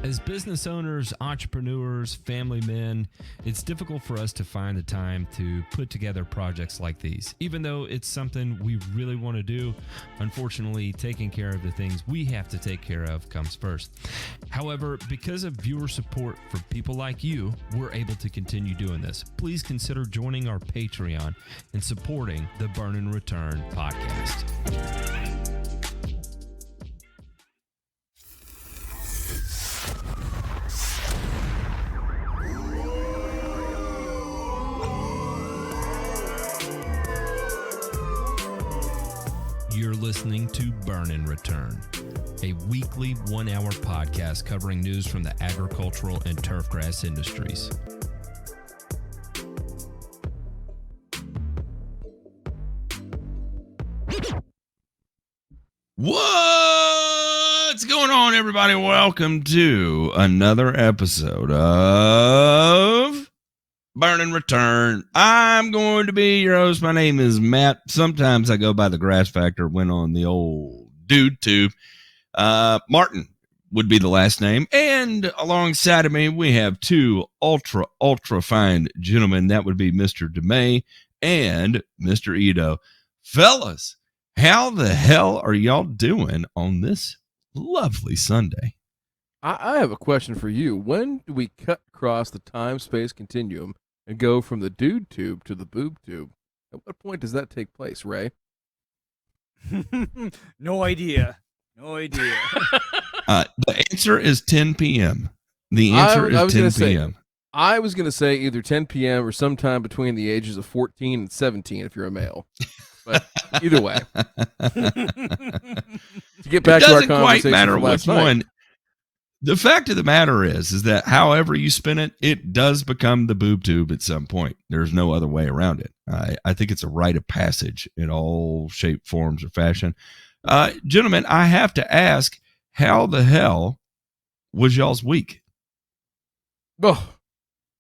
As business owners, entrepreneurs, family men, it's difficult for us to find the time to put together projects like these. Even though it's something we really want to do, unfortunately, taking care of the things we have to take care of comes first. However, because of viewer support for people like you, we're able to continue doing this. Please consider joining our Patreon and supporting the Burn and Return podcast. You're listening to Burn and Return, a weekly 1-hour podcast covering news from the agricultural and turfgrass industries. What's going on, everybody? Welcome to another episode of Burn and Return. I'm going to be your host. My name is Matt. Sometimes I go by the Grass Factor, went on the old dude tube. Martin would be the last name. And alongside of me, we have two ultra fine gentlemen. That would be Mr. DeMay and Mr. Ito. Fellas, how the hell are y'all doing on this lovely Sunday? I have a question for you. When do we cut across the time-space continuum and go from the dude tube to the boob tube? At what point does that take place, Ray? No idea. The answer is 10 p.m. The answer is 10 p.m. I was going to say either 10 p.m. or sometime between the ages of 14 and 17 if you're a male. But either way. To get back to our conversation, it doesn't quite matter which one. The fact of the matter is that however you spin it, it does become the boob tube at some point. There's no other way around it. I think it's a rite of passage in all shape, forms, or fashion. Gentlemen, I have to ask, how the hell was y'all's week? Oh,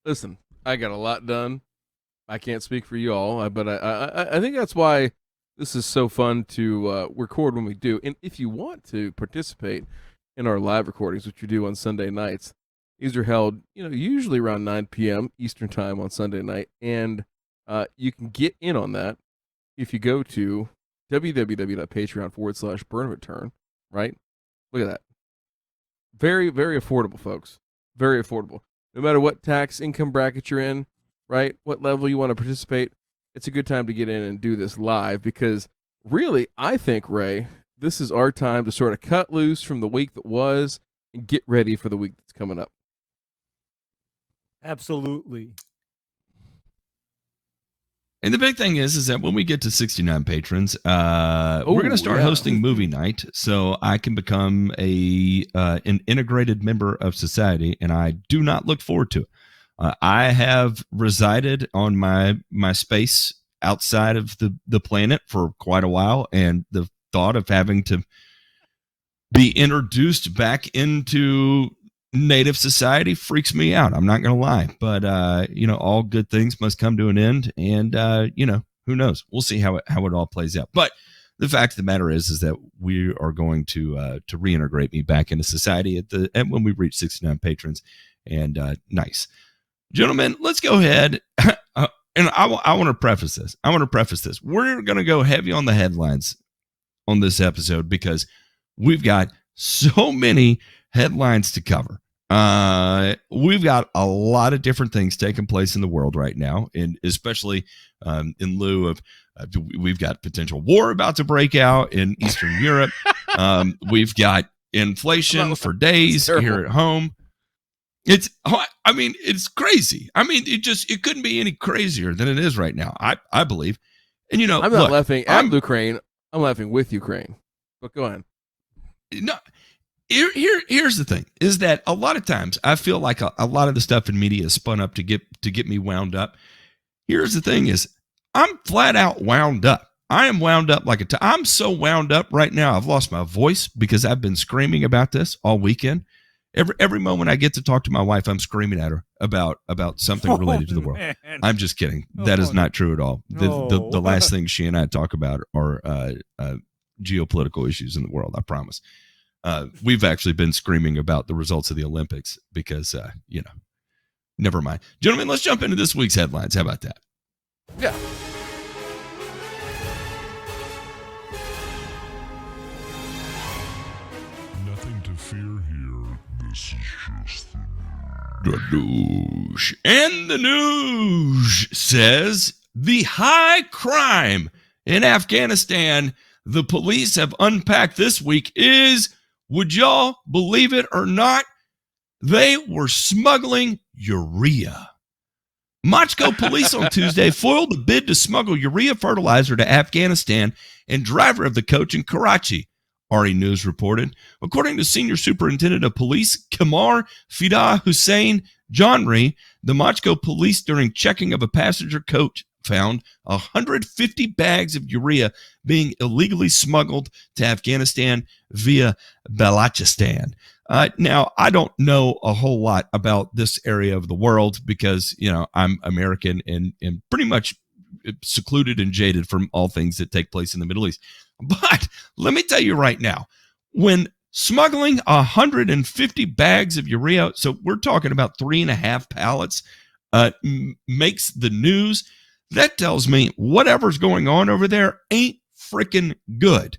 listen, I got a lot done. I can't speak for you all, but I think that's why this is so fun to record when we do. And if you want to participate in our live recordings, which we do on Sunday nights, these are held, usually around 9 p.m. Eastern time on Sunday night. And you can get in on that if you go to www.patreon.com/burnreturn, right? Look at that. Very, very affordable, folks. Very affordable. No matter what tax income bracket you're in, right? What level you want to participate, it's a good time to get in and do this live because really, I think, Ray, this is our time to sort of cut loose from the week that was and get ready for the week that's coming up. Absolutely. And the big thing is that when we get to 69 patrons, we're going to start hosting movie night, so I can become an integrated member of society, and I do not look forward to it. I have resided on my space outside of the planet for quite a while, and the thought of having to be introduced back into native society freaks me out. I'm not going to lie, but all good things must come to an end, and who knows? We'll see how it all plays out. But the fact of the matter is that we are going to reintegrate me back into society at when we reach 69 patrons, and nice. Gentlemen, let's go ahead. And I want to preface this. We're going to go heavy on the headlines on this episode because we've got so many headlines to cover. We've got a lot of different things taking place in the world right now, and especially in lieu of we've got potential war about to break out in Eastern Europe. We've got inflation for days here at home. It's crazy. It couldn't be any crazier than it is right now. I believe. And I'm not laughing at Ukraine. I'm laughing with Ukraine. But go on. No, here's the thing: is that a lot of times I feel like a lot of the stuff in media is spun up to get me wound up. Here's the thing: is I'm flat out wound up. I am wound up like I'm so wound up right now. I've lost my voice because I've been screaming about this all weekend. Every moment I get to talk to my wife, I'm screaming at her about something related to the world. Man. I'm just kidding. That is not true at all. The last thing she and I talk about are geopolitical issues in the world. I promise. we've actually been screaming about the results of the Olympics because, never mind. Gentlemen, let's jump into this week's headlines. How about that? Yeah. Nothing to fear here. This is just The news. And the news says the high crime in Afghanistan the police have unpacked this week is, would y'all believe it or not, they were smuggling urea. Moscow police on Tuesday foiled a bid to smuggle urea fertilizer to Afghanistan and driver of the coach in Karachi, RE News reported. According to Senior Superintendent of Police Kamar Fida Hussein Janri, the Moscow police, during checking of a passenger coach, found 150 bags of urea being illegally smuggled to Afghanistan via Balochistan. Now, I don't know a whole lot about this area of the world because, I'm American and pretty much secluded and jaded from all things that take place in the Middle East. But let me tell you right now, when smuggling 150 bags of urea, so we're talking about 3.5 pallets, makes the news, that tells me whatever's going on over there ain't freaking good.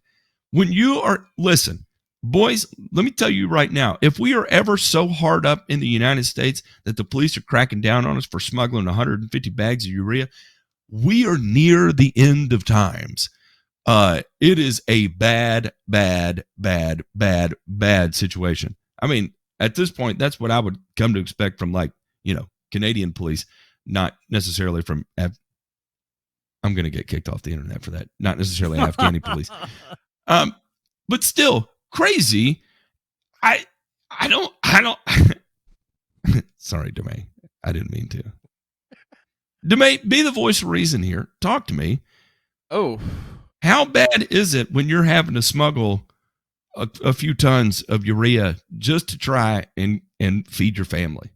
When you are, listen, boys, let me tell you right now, if we are ever so hard up in the United States that the police are cracking down on us for smuggling 150 bags of urea, we are near the end of times. It is a bad situation. I mean, at this point, that's what I would come to expect from, Canadian police, not necessarily from I'm going to get kicked off the internet for that. Not necessarily Afghani police. But still crazy. I don't sorry, DeMay. I didn't mean to. DeMay, be the voice of reason here. Talk to me. Oh, how bad is it when you're having to smuggle a few tons of urea just to try and feed your family?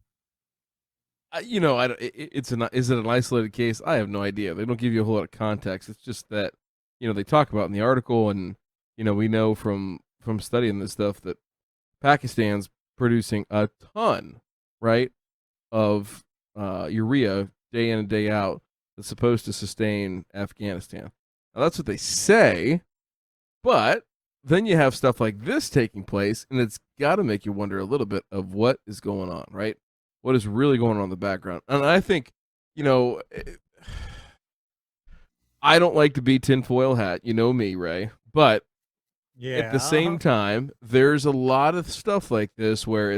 is it an isolated case? I have no idea. They don't give you a whole lot of context. It's just that, they talk about in the article, and, we know from studying this stuff that Pakistan's producing a ton, right, of urea day in and day out that's supposed to sustain Afghanistan. Now, that's what they say, but then you have stuff like this taking place, and it's got to make you wonder a little bit of what is going on, right? What is really going on in the background? And I think, I don't like to be tinfoil hat. You know me, Ray. But at the same time, there's a lot of stuff like this where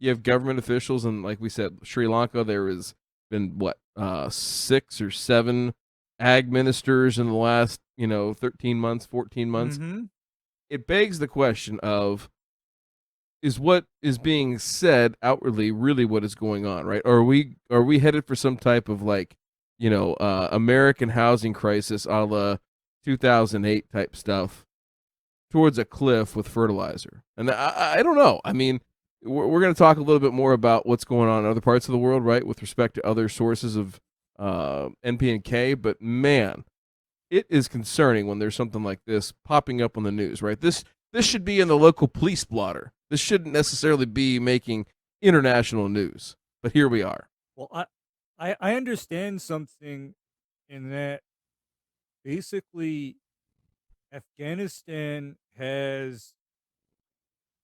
you have government officials, and like we said, Sri Lanka, there has been 6 or 7 ag ministers in the last 13 months, 14 months. Mm-hmm. It begs the question of, is what is being said outwardly really what is going on, right? Or are we headed for some type of American housing crisis a la 2008 type stuff towards a cliff with fertilizer? And I don't know. I mean, we're going to talk a little bit more about what's going on in other parts of the world, right, with respect to other sources of NP and K. But man, it is concerning when there's something like this popping up on the news, right? This should be in the local police blotter. This shouldn't necessarily be making international news, but here we are. Well, I understand something in that basically Afghanistan has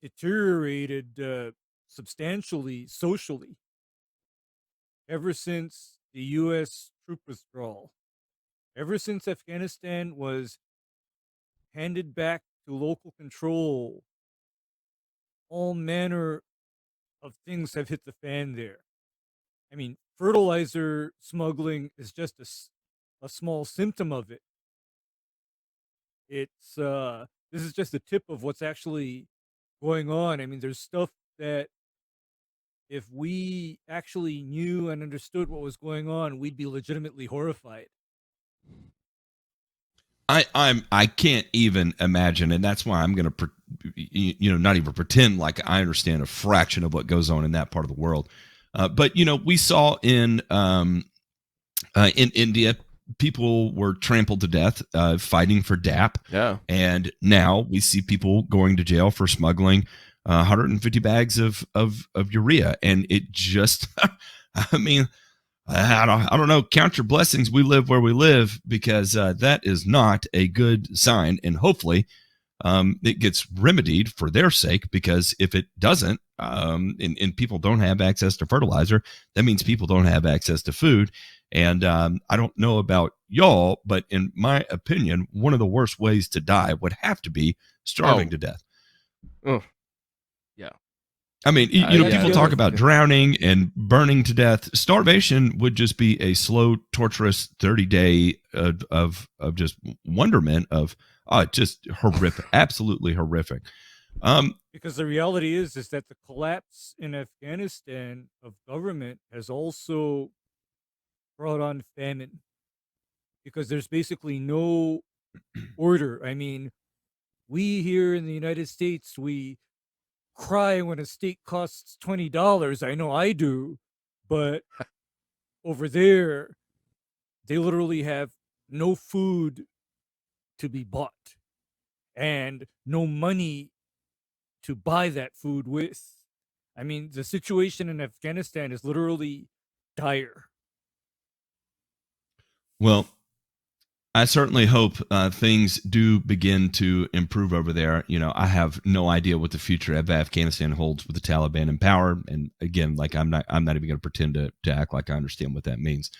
deteriorated substantially socially ever since the U.S. troop withdrawal. Ever since Afghanistan was handed back to local control, all manner of things have hit the fan there. I mean, fertilizer smuggling is just a small symptom of it. It's this is just the tip of what's actually going on. I mean, there's stuff that if we actually knew and understood what was going on, we'd be legitimately horrified. I can't even imagine, and that's why I'm going to, not even pretend like I understand a fraction of what goes on in that part of the world. But we saw in India people were trampled to death fighting for DAP. Yeah. And now we see people going to jail for smuggling 150 bags of urea. And it just, I mean, I don't know. Count your blessings. We live where we live, because that is not a good sign. And hopefully it gets remedied for their sake, because if it doesn't, and people don't have access to fertilizer, that means people don't have access to food. And I don't know about y'all, but in my opinion, one of the worst ways to die would have to be starving to death. Oh, yeah. I mean, people talk about drowning and burning to death. Starvation would just be a slow, torturous 30-day of just wonderment of just horrific, absolutely horrific. Because the reality is that the collapse in Afghanistan of government has also brought on famine, because there's basically no order. I mean, we here in the United States, we cry when a steak costs $20. I know I do, but over there, they literally have no food to be bought and no money to buy that food with. I mean, the situation in Afghanistan is literally dire. Well, I certainly hope things do begin to improve over there. I have no idea what the future of Afghanistan holds with the Taliban in power. And again, like I'm not even going to pretend to act like I understand what that means.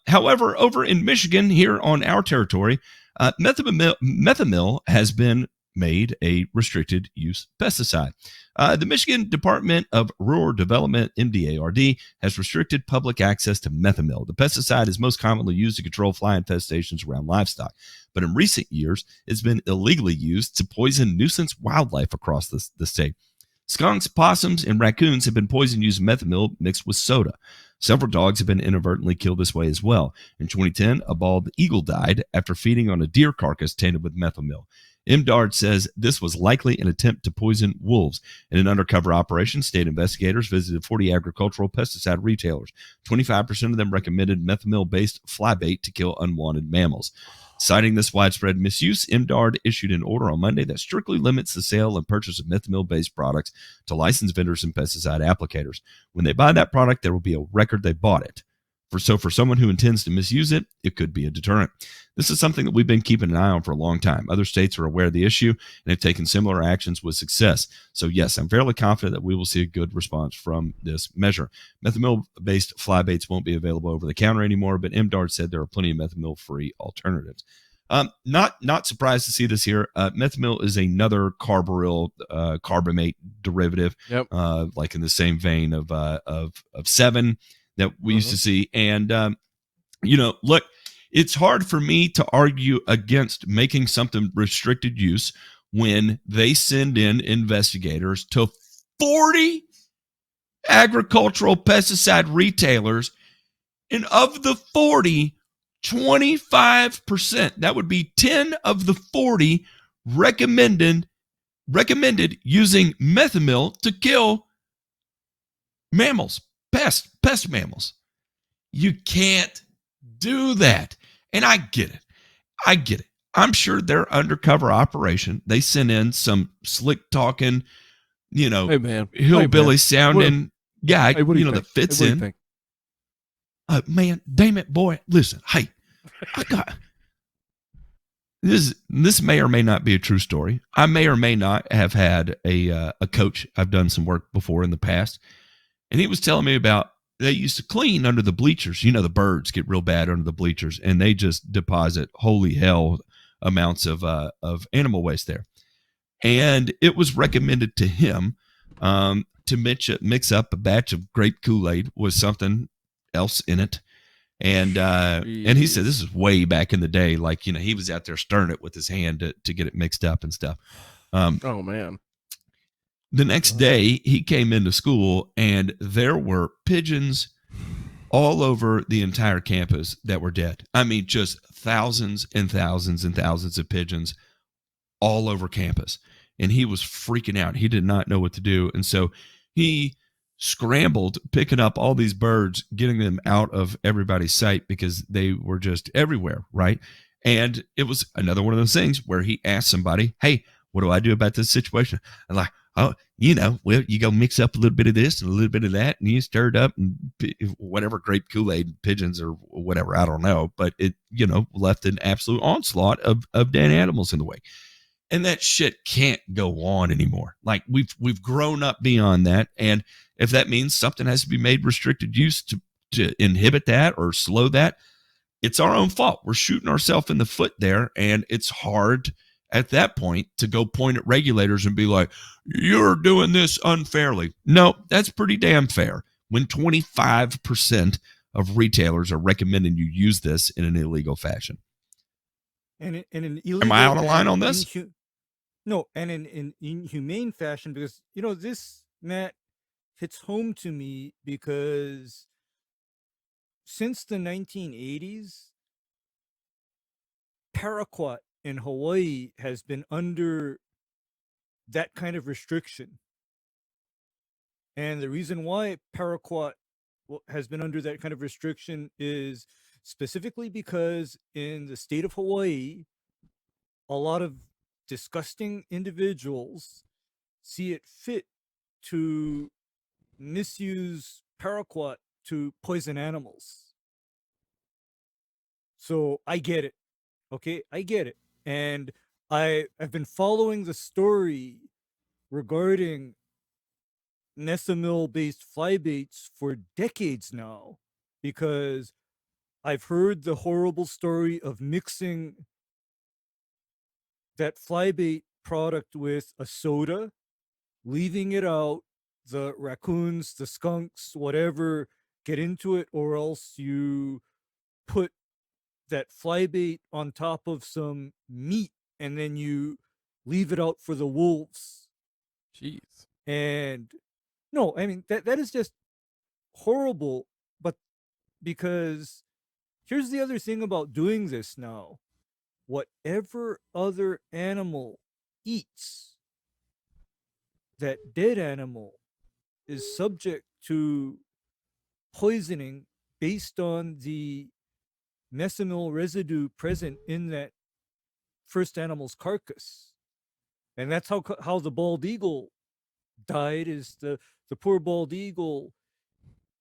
However, over in Michigan, here on our territory, methamil has been made a restricted use pesticide. The Michigan Department of Rural Development, MDARD, has restricted public access to methamil. The pesticide is most commonly used to control fly infestations around livestock, but in recent years, it's been illegally used to poison nuisance wildlife across the state. Skunks, possums, and raccoons have been poisoned using methamil mixed with soda. Several dogs have been inadvertently killed this way as well. In 2010, a bald eagle died after feeding on a deer carcass tainted with methamil. MDARD says this was likely an attempt to poison wolves. In an undercover operation, state investigators visited 40 agricultural pesticide retailers. 25% of them recommended methamil-based fly bait to kill unwanted mammals. Citing this widespread misuse, MDARD issued an order on Monday that strictly limits the sale and purchase of methamil-based products to licensed vendors and pesticide applicators. When they buy that product, there will be a record they bought it. For someone who intends to misuse it, it could be a deterrent. This is something that we've been keeping an eye on for a long time. Other states are aware of the issue and have taken similar actions with success. So yes, I'm fairly confident that we will see a good response from this measure. Methamil-based fly baits won't be available over the counter anymore, but MDARD said there are plenty of methamil-free alternatives. Not surprised to see this here. Methamil is another carbaryl carbamate derivative, like in the same vein of 7 that we used to see. And, look, it's hard for me to argue against making something restricted use when they send in investigators to 40 agricultural pesticide retailers. And of the 40, 25%, that would be 10 of the 40 recommended using methamil to kill mammals. Pest mammals. You can't do that. And I get it. I'm sure their undercover operation, they sent in some slick talking, hillbilly sounding guy, that fits in. Man, damn it, boy. Listen, hey, I got this may or may not be a true story. I may or may not have had a coach. I've done some work before in the past. And he was telling me about they used to clean under the bleachers. The birds get real bad under the bleachers, and they just deposit holy hell amounts of animal waste there. And it was recommended to him to mix up a batch of grape Kool-Aid with something else in it. And he said this is way back in the day. Like, he was out there stirring it with his hand to get it mixed up and stuff. Oh, man. The next day, he came into school, and there were pigeons all over the entire campus that were dead. I mean, just thousands and thousands and thousands of pigeons all over campus. And he was freaking out. He did not know what to do. And so he scrambled picking up all these birds, getting them out of everybody's sight because they were just everywhere, right? And it was another one of those things where he asked somebody, hey, what do I do about this situation? And like, oh, well, you go mix up a little bit of this and a little bit of that, and you stir it up and whatever, grape Kool-Aid, pigeons or whatever, I don't know. But it, left an absolute onslaught of dead animals in the way. And that shit can't go on anymore. Like we've grown up beyond that. And if that means something has to be made restricted use to inhibit that or slow that, it's our own fault. We're shooting ourselves in the foot there. And it's hard at that point to go point at regulators and be like, you're doing this unfairly. No, that's pretty damn fair. When 25% of retailers are recommending you use this in an illegal fashion. And in an illegal, am I out of line on this? No, and in inhumane fashion, because this, Matt, hits home to me because since the 1980s, paraquat in Hawaii has been under that kind of restriction. And the reason why paraquat has been under that kind of restriction is specifically because in the state of Hawaii, a lot of disgusting individuals see it fit to misuse paraquat to poison animals. So I get it. Okay, I get it. And I've been following the story regarding mesamil-based fly baits for decades now, because I've heard the horrible story of mixing that fly bait product with a soda, leaving it out, the raccoons, the skunks, whatever, get into it, or else you put that fly bait on top of some meat and then you leave it out for the wolves. Jeez. And no, I mean that is just horrible. But because here's the other thing about doing this now. Whatever other animal eats, that dead animal is subject to poisoning based on the mesamil residue present in that first animal's carcass. And that's how the bald eagle died. Is the poor bald eagle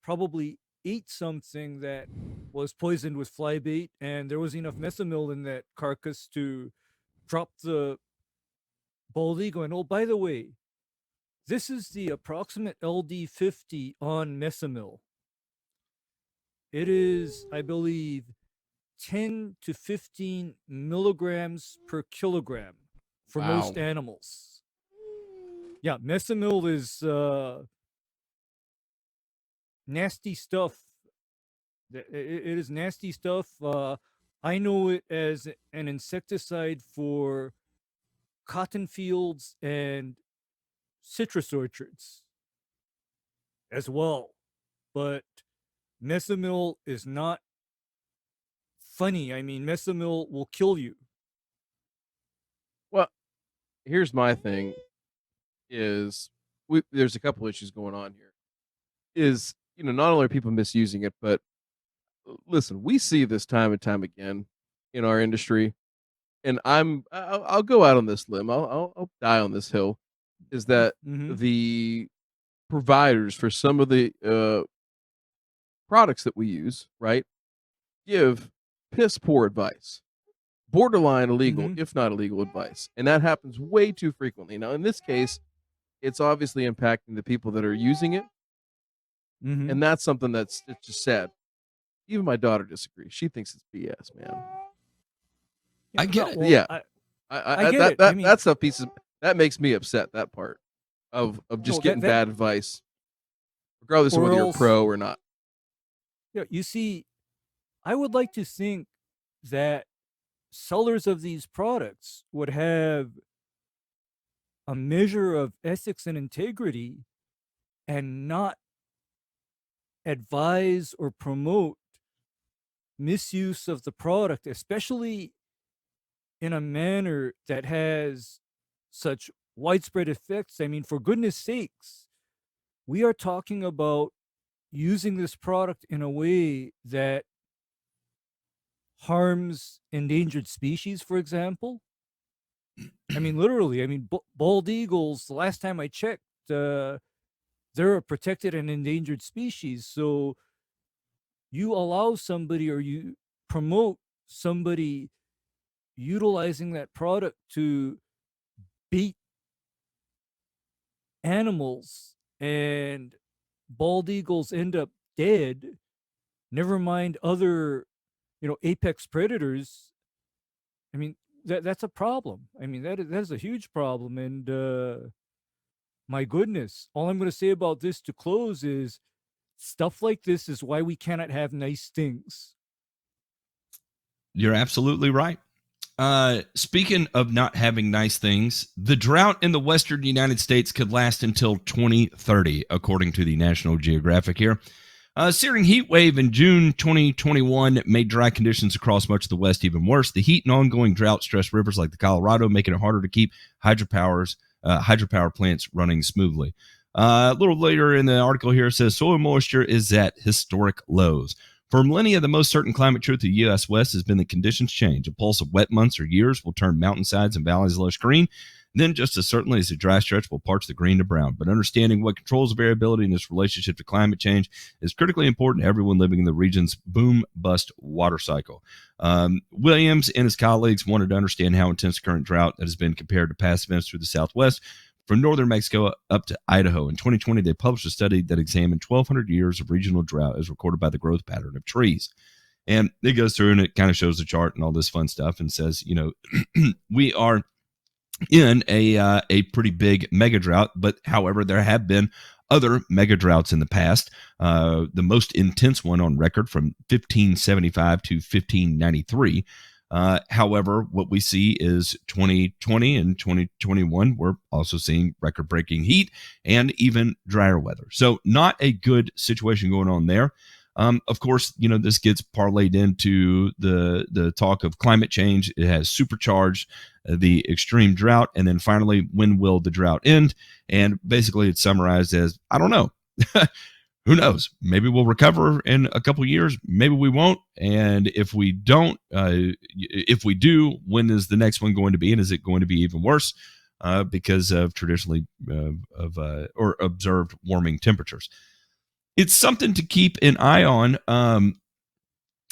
probably ate something that was poisoned with fly bait, and there was enough mesamil in that carcass to drop the bald eagle. And oh, by the way, this is the approximate LD50 on mesamil. It is, I believe, 10 to 15 milligrams per kilogram for most animals. Yeah, mesamil is nasty stuff. It is nasty stuff. I know it as an insecticide for cotton fields and citrus orchards as well. But mesamil is not funny. I mean, mesamil will kill you. Well, here's my thing is there's a couple issues going on here. Is, not only are people misusing it, but listen, we see this time and time again in our industry, and I'll go out on this limb. I'll die on this hill. Is that the providers for some of the products that we use, right, give piss poor advice, borderline illegal, if not illegal advice, and that happens way too frequently. Now, in this case, it's obviously impacting the people that are using it, and that's something it's just sad. Even my daughter disagrees. She thinks it's BS, man. I get it. Well, yeah, I get it. I mean, that's a piece of that makes me upset. That part of just getting bad advice, regardless of whether you're pro or not. Yeah, you see, I would like to think that sellers of these products would have a measure of ethics and integrity and not advise or promote misuse of the product, especially in a manner that has such widespread effects. I mean, for goodness sakes, we are talking about using this product in a way that harms endangered species, for example. I mean, literally, I mean, bald eagles, the last time I checked, they're a protected and endangered species. So you allow somebody or you promote somebody utilizing that product to beat animals, and bald eagles end up dead, never mind other, apex predators. I mean, that's a problem. I mean, that is a huge problem. And my goodness, all I'm going to say about this to close is stuff like this is why we cannot have nice things. You're absolutely right. Speaking of not having nice things, the drought in the western United States could last until 2030, according to the National Geographic here. A searing heat wave in June 2021 made dry conditions across much of the West even worse. The heat and ongoing drought stressed rivers like the Colorado, making it harder to keep hydropower plants running smoothly. A little later in the article here, it says soil moisture is at historic lows. For millennia, the most certain climate truth of the U.S. West has been that conditions change. A pulse of wet months or years will turn mountainsides and valleys lush green. Then, just as certainly as a dry stretch will parch the green to brown. But understanding what controls variability in this relationship to climate change is critically important to everyone living in the region's boom-bust water cycle. Williams and his colleagues wanted to understand how intense the current drought that has been compared to past events through the Southwest from northern Mexico up to Idaho. In 2020, they published a study that examined 1,200 years of regional drought as recorded by the growth pattern of trees. And it goes through and it kind of shows the chart and all this fun stuff and says, we are in a pretty big mega drought, but however, there have been other mega droughts in the past. The most intense one on record from 1575 to 1593. However, what we see is 2020 and 2021, we're also seeing record-breaking heat and even drier weather. So not a good situation going on there. Of course, this gets parlayed into the talk of climate change. It has supercharged the extreme drought. And then finally, when will the drought end? And basically it's summarized as, I don't know. Who knows? Maybe we'll recover in a couple years. Maybe we won't. And if we don't, if we do, when is the next one going to be? And is it going to be even worse because of traditionally or observed warming temperatures? It's something to keep an eye on.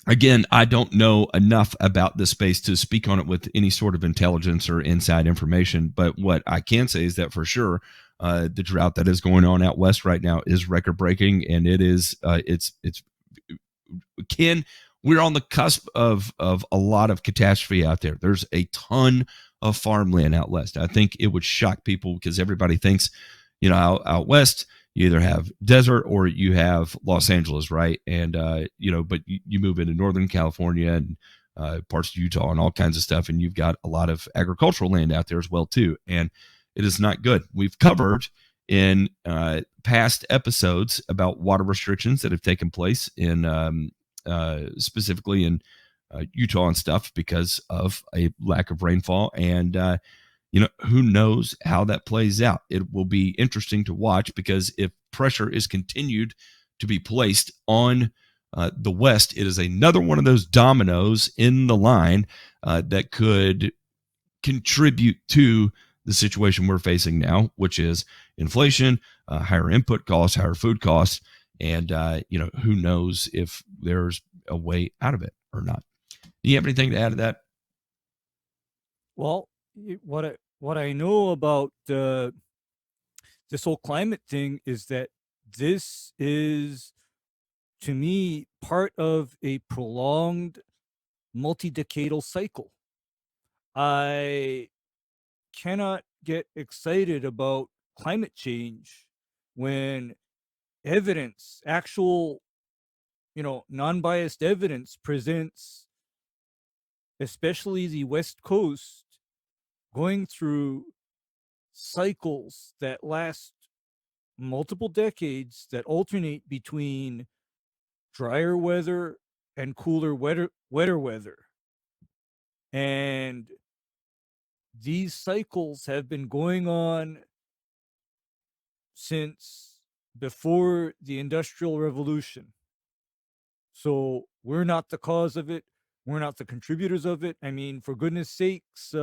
Again, I don't know enough about this space to speak on it with any sort of intelligence or inside information. But what I can say is that for sure, the drought that is going on out west right now is record breaking, and it is we're on the cusp of a lot of catastrophe out there. There's a ton of farmland out west. I think it would shock people because everybody thinks, out west, you either have desert or you have Los Angeles, right? And, but you move into Northern California and parts of Utah and all kinds of stuff, and you've got a lot of agricultural land out there as well, too. And it is not good. We've covered in past episodes about water restrictions that have taken place in specifically in Utah and stuff because of a lack of rainfall. And, who knows how that plays out? It will be interesting to watch because if pressure is continued to be placed on the West, it is another one of those dominoes in the line that could contribute to the situation we're facing now, which is inflation, higher input costs, higher food costs, and who knows if there's a way out of it or not. Do you have anything to add to that? Well, what I know about this whole climate thing is that this is, to me, part of a prolonged multi-decadal cycle. I cannot get excited about climate change when evidence, actual, non-biased evidence presents, especially the West Coast, going through cycles that last multiple decades that alternate between drier weather and cooler, wetter weather. And these cycles have been going on since before the Industrial Revolution. So we're not the cause of it. We're not the contributors of it. I mean, for goodness sakes,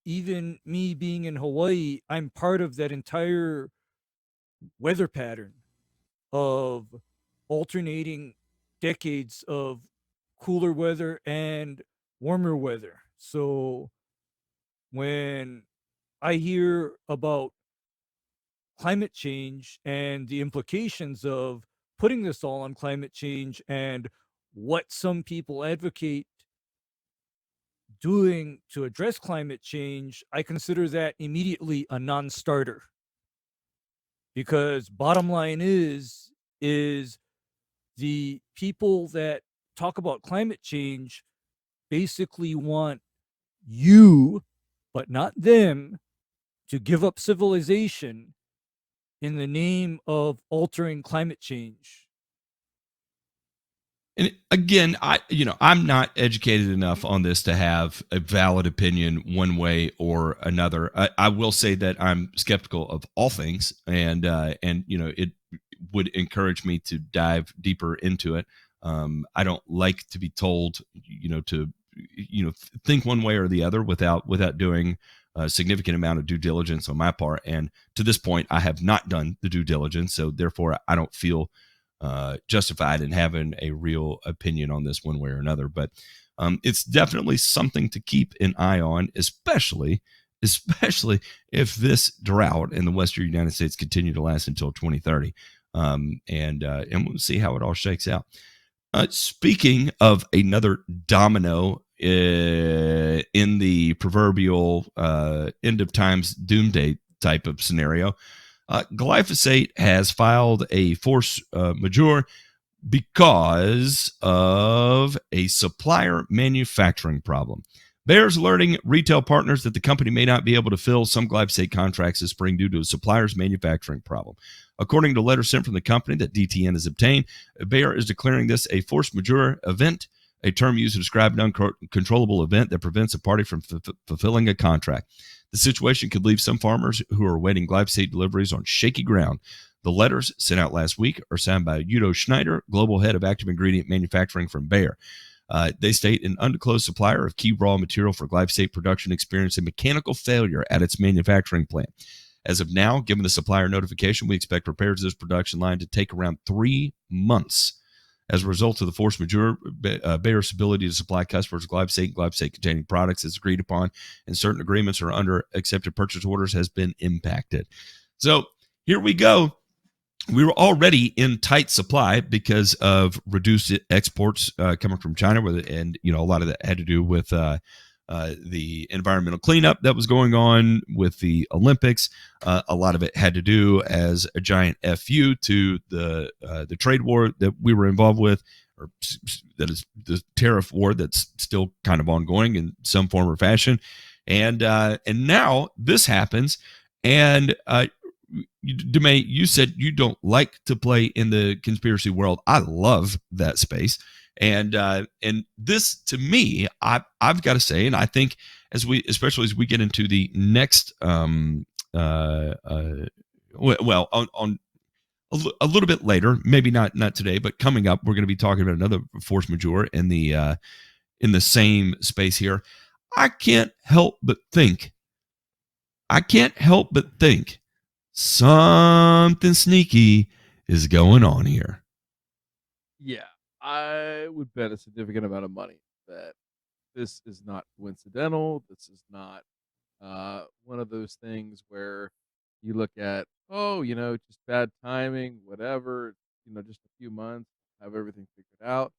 even me being in Hawaii, I'm part of that entire weather pattern of alternating decades of cooler weather and warmer weather. So when I hear about climate change and the implications of putting this all on climate change and what some people advocate doing to address climate change, I consider that immediately a non-starter. Because bottom line is the people that talk about climate change basically want you, but not them, to give up civilization in the name of altering climate change. And again, I'm not educated enough on this to have a valid opinion one way or another. I will say that I'm skeptical of all things, and it would encourage me to dive deeper into it. I don't like to be told, to think one way or the other without doing a significant amount of due diligence on my part. And to this point, I have not done the due diligence, so therefore, I don't feel justified in having a real opinion on this one way or another. But it's definitely something to keep an eye on, especially if this drought in the western United States continue to last until 2030, and we'll see how it all shakes out. Speaking of another domino in the proverbial end of times doomsday type of scenario, glyphosate has filed a force majeure because of a supplier manufacturing problem. Bayer's alerting retail partners that the company may not be able to fill some glyphosate contracts this spring due to a supplier's manufacturing problem. According to a letter sent from the company that DTN has obtained, Bayer is declaring this a force majeure event, a term used to describe an uncontrollable event that prevents a party from fulfilling a contract. The situation could leave some farmers who are awaiting glyphosate deliveries on shaky ground. The letters sent out last week are signed by Udo Schneider, global head of active ingredient manufacturing from Bayer. They state an undisclosed supplier of key raw material for glyphosate production experienced a mechanical failure at its manufacturing plant. As of now, given the supplier notification, we expect repairs to this production line to take around 3 months. As a result of the force majeure, Bayer's ability to supply customers glyphosate and glyphosate-containing products as agreed upon, and certain agreements are under accepted purchase orders has been impacted. So here we go. We were already in tight supply because of reduced exports coming from China, and a lot of that had to do with the environmental cleanup that was going on with the Olympics. A lot of it had to do as a giant FU to the trade war that we were involved with, or that is the tariff war that's still kind of ongoing in some form or fashion. And now this happens, and DeMay, you said you don't like to play in the conspiracy world. I love that space, and this, to me, I've got to say, and I think especially as we get into the next, on a little bit later, maybe not today, but coming up, we're going to be talking about another force majeure in the same space here. I can't help but think something sneaky is going on here. Yeah, I would bet a significant amount of money that this is not coincidental. This is not one of those things where you look at, just bad timing, whatever, just a few months, have everything figured out.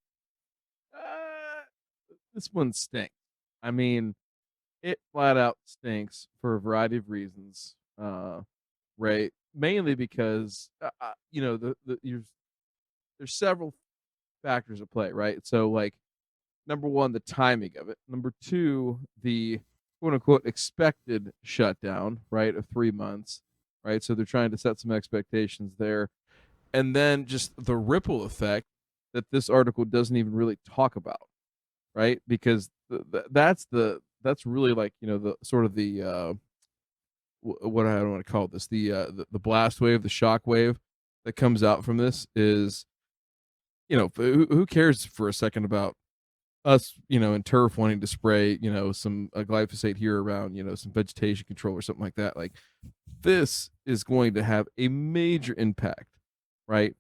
This one stinks. I mean, it flat out stinks for a variety of reasons. Right? Mainly because there's several factors at play, right? So, like, number one, the timing of it. Number two, the quote unquote expected shutdown, right, of 3 months, right? So they're trying to set some expectations there, and then just the ripple effect that this article doesn't even really talk about, right? Because that's really, like, the sort of the what I don't want to call this, the blast wave, the shock wave that comes out from this is, who cares for a second about us, in turf wanting to spray, some glyphosate here around, some vegetation control or something like that. Like, this is going to have a major impact, right?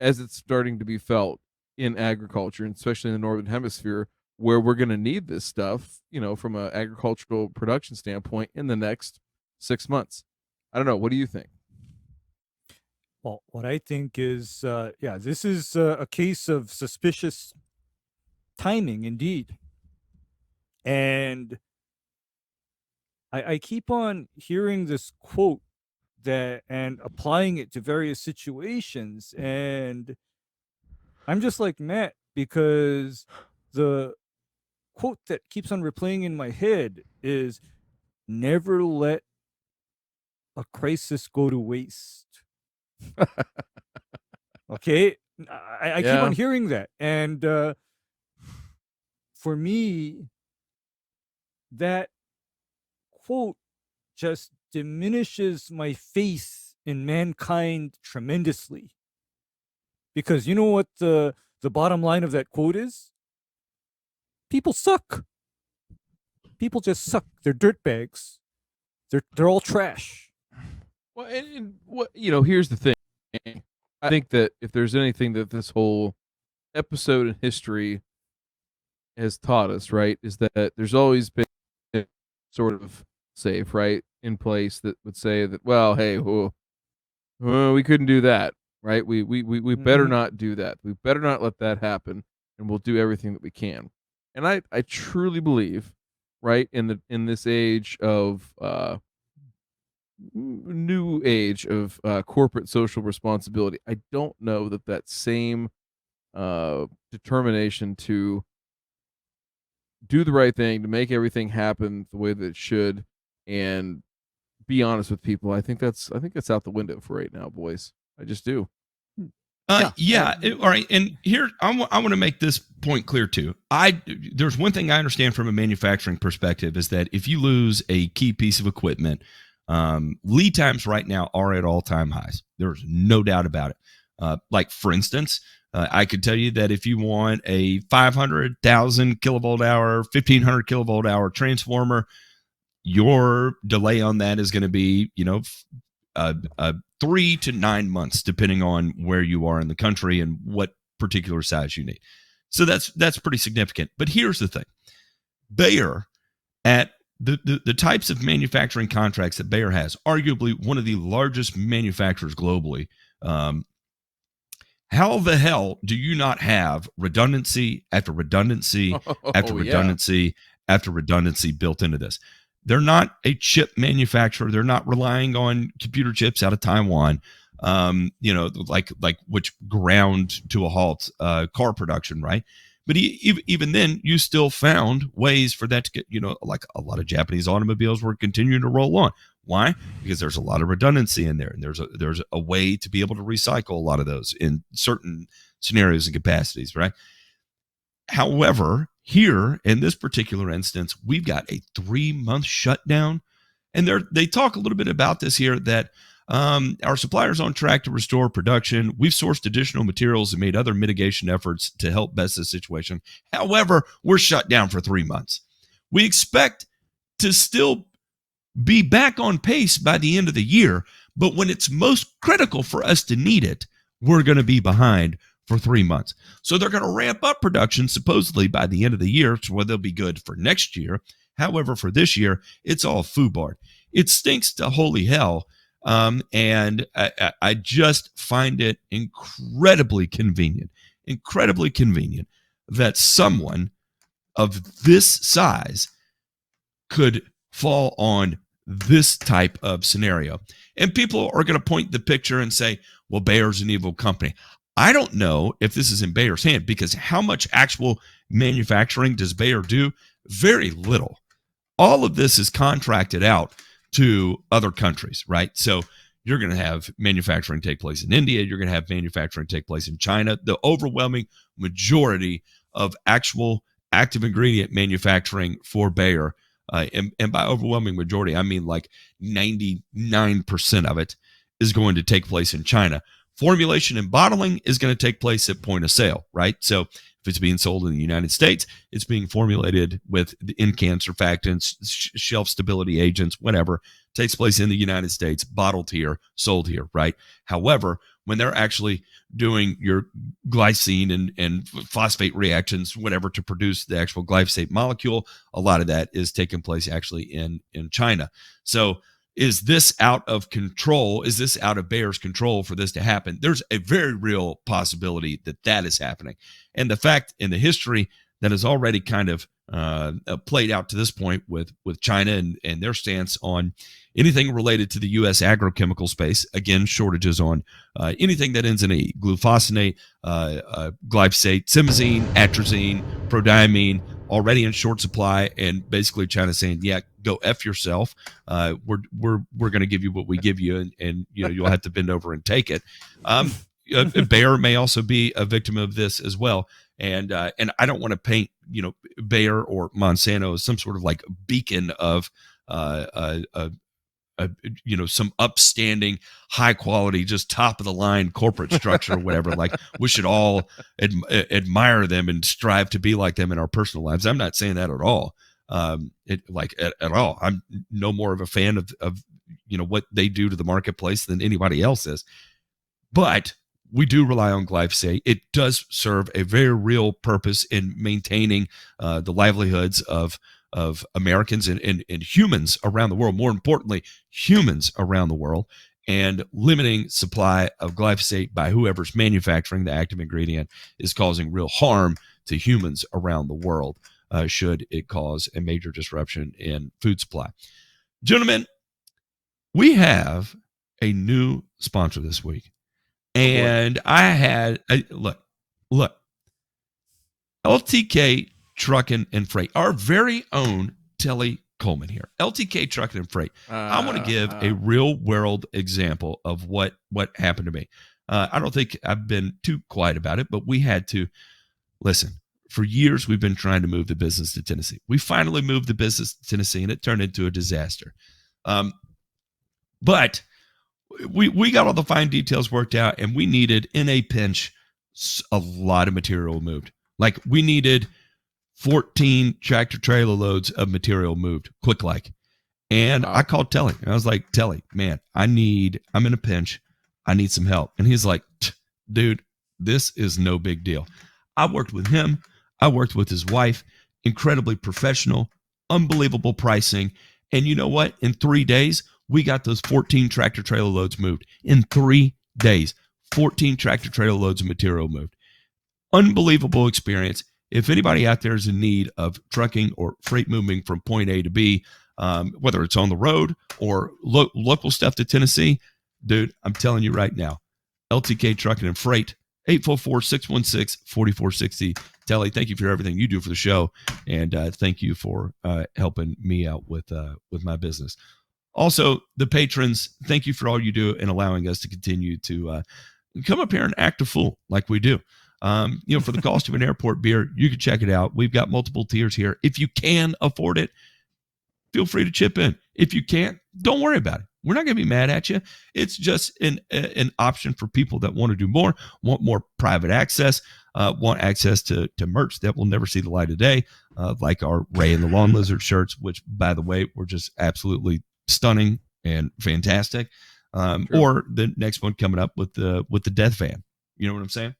As it's starting to be felt in agriculture, and especially in the Northern Hemisphere, where we're going to need this stuff, from an agricultural production standpoint in the next 6 months. I don't know. What do you think? Well, what I think is, this is a case of suspicious timing indeed. And I keep on hearing this quote and applying it to various situations. And I'm just like Matt, because the quote that keeps on replaying in my head is, never let a crisis go to waste. Okay, I keep on hearing that, and for me, that quote just diminishes my faith in mankind tremendously. Because you know what the bottom line of that quote is? People suck. People just suck. They're dirtbags. They're all trash. Well, and what here's the thing. I think that if there's anything that this whole episode in history has taught us, right, is that there's always been sort of safe, right, in place that would say that, well, hey, we couldn't do that, right? We better not do that. We better not let that happen, and we'll do everything that we can. And I truly believe, right, in this age of new age of corporate social responsibility, I don't know that same determination to do the right thing, to make everything happen the way that it should, and be honest with people, I think that's out the window for right now, boys. I just do. All right. And here, I want to make this point clear too. There's one thing I understand from a manufacturing perspective, is that if you lose a key piece of equipment, lead times right now are at all-time highs. There's no doubt about it. Like, for instance, I could tell you that if you want a 500,000 kilovolt hour, 1,500 kilovolt hour transformer, your delay on that is going to be, 3 to 9 months, depending on where you are in the country and what particular size you need. So that's pretty significant. But here's the thing. Bayer, at the types of manufacturing contracts that Bayer has, arguably one of the largest manufacturers globally, how the hell do you not have redundancy after redundancy after redundancy after redundancy built into this? They're not a chip manufacturer. They're not relying on computer chips out of Taiwan, like which ground to a halt car production, right? But even then, you still found ways for that to get, like a lot of Japanese automobiles were continuing to roll on. Why? Because there's a lot of redundancy in there, and there's a way to be able to recycle a lot of those in certain scenarios and capacities, right? However, here in this particular instance, we've got a 3-month shutdown, and they talk a little bit about this here, that our supplier's on track to restore production. We've sourced additional materials and made other mitigation efforts to help best the situation. However, we're shut down for 3 months. We expect to still be back on pace by the end of the year, but when it's most critical for us to need it, we're going to be behind for 3 months. So they're going to ramp up production supposedly by the end of the year, so where they'll be good for next year. However, for this year, it's all foobarred. It stinks to holy hell. And I just find it incredibly convenient that someone of this size could fall on this type of scenario. And people are going to point the picture and say, well, Bayer's an evil company. I don't know if this is in Bayer's hand, because how much actual manufacturing does Bayer do? Very little. All of this is contracted out to other countries, right? So you're going to have manufacturing take place in India. You're going to have manufacturing take place in China. The overwhelming majority of actual active ingredient manufacturing for Bayer And by overwhelming majority, I mean like 99% of it is going to take place in China. Formulation and bottling is going to take place at point of sale, right? So if it's being sold in the United States, it's being formulated with in-can surfactants, shelf stability agents, whatever, takes place in the United States, bottled here, sold here, right? However, when they're actually doing your glycine and phosphate reactions, whatever, to produce the actual glyphosate molecule, a lot of that is taking place actually in China. So is this out of control? Is this out of Bayer's control for this to happen? There's a very real possibility that is happening. And the fact in the history that has already kind of played out to this point with China and their stance on anything related to the U.S. agrochemical space, again, shortages on anything that ends in E, glufosinate, glyphosate, simazine, atrazine, prodiamine, already in short supply, and basically China saying, yeah, go F yourself. We're going to give you what we give you, and you'll have to bend over and take it. Bayer may also be a victim of this as well. And I don't want to paint, Bayer or Monsanto as some sort of like beacon of, some upstanding, high quality, just top of the line corporate structure or whatever. Like we should all admire them and strive to be like them in our personal lives. I'm not saying that at all. At all. I'm no more of a fan of what they do to the marketplace than anybody else is. But we do rely on glyphosate. It does serve a very real purpose in maintaining the livelihoods of Americans and humans around the world. More importantly, humans around the world, and limiting supply of glyphosate by whoever's manufacturing the active ingredient is causing real harm to humans around the world, should it cause a major disruption in food supply. Gentlemen, we have a new sponsor this week. And I had look, LTK Trucking and Freight, our very own Telly Coleman here. LTK Trucking and Freight. I want to give a real world example of what happened to me. I don't think I've been too quiet about it, but we had to listen. For years, we've been trying to move the business to Tennessee. We finally moved the business to Tennessee, and it turned into a disaster. But we got all the fine details worked out, and we needed, in a pinch, a lot of material moved. Like we needed 14 tractor trailer loads of material moved quick like. And I called Telly, and I was like, Telly, man, I'm in a pinch. I need some help. And he's like, dude, this is no big deal. I worked with him. I worked with his wife. Incredibly professional, unbelievable pricing. And you know what? In 3 days, we got those 14 tractor trailer loads moved. In 3 days, 14 tractor trailer loads of material moved. Unbelievable experience. If anybody out there is in need of trucking or freight moving from point A to B, whether it's on the road or local stuff to Tennessee, dude, I'm telling you right now, LTK Trucking and Freight, 844-616-4460. Telly, thank you for everything you do for the show, and thank you for helping me out with my business. Also, the patrons, thank you for all you do and allowing us to continue to come up here and act a fool like we do. For the cost of an airport beer, you can check it out. We've got multiple tiers here. If you can afford it, feel free to chip in. If you can't, don't worry about it. We're not going to be mad at you. It's just an option for people that want to do more, want more private access, want access to merch that will never see the light of day, like our Ray and the Lawn Lizard shirts, which, by the way, were just absolutely stunning and fantastic. Or the next one coming up with the Death Van. You know what I'm saying?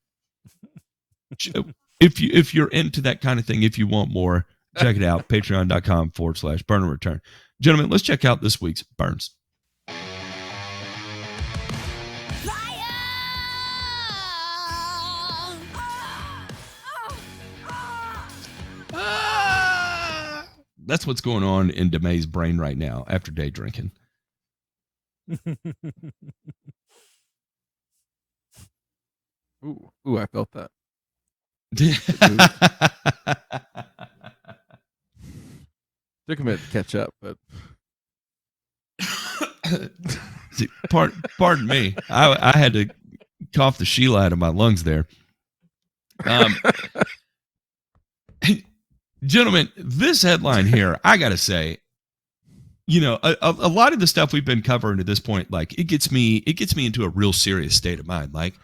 If you're into that kind of thing, if you want more, check it out. Patreon.com/burn and return. Gentlemen, let's check out this week's Burns. That's what's going on in DeMay's brain right now after day drinking. Ooh, I felt that. Took a minute to catch up, but see, pardon me. I had to cough the Sheila out of my lungs there. Gentlemen, this headline here, I got to say, a lot of the stuff we've been covering to this point, like it gets me into a real serious state of mind. Like,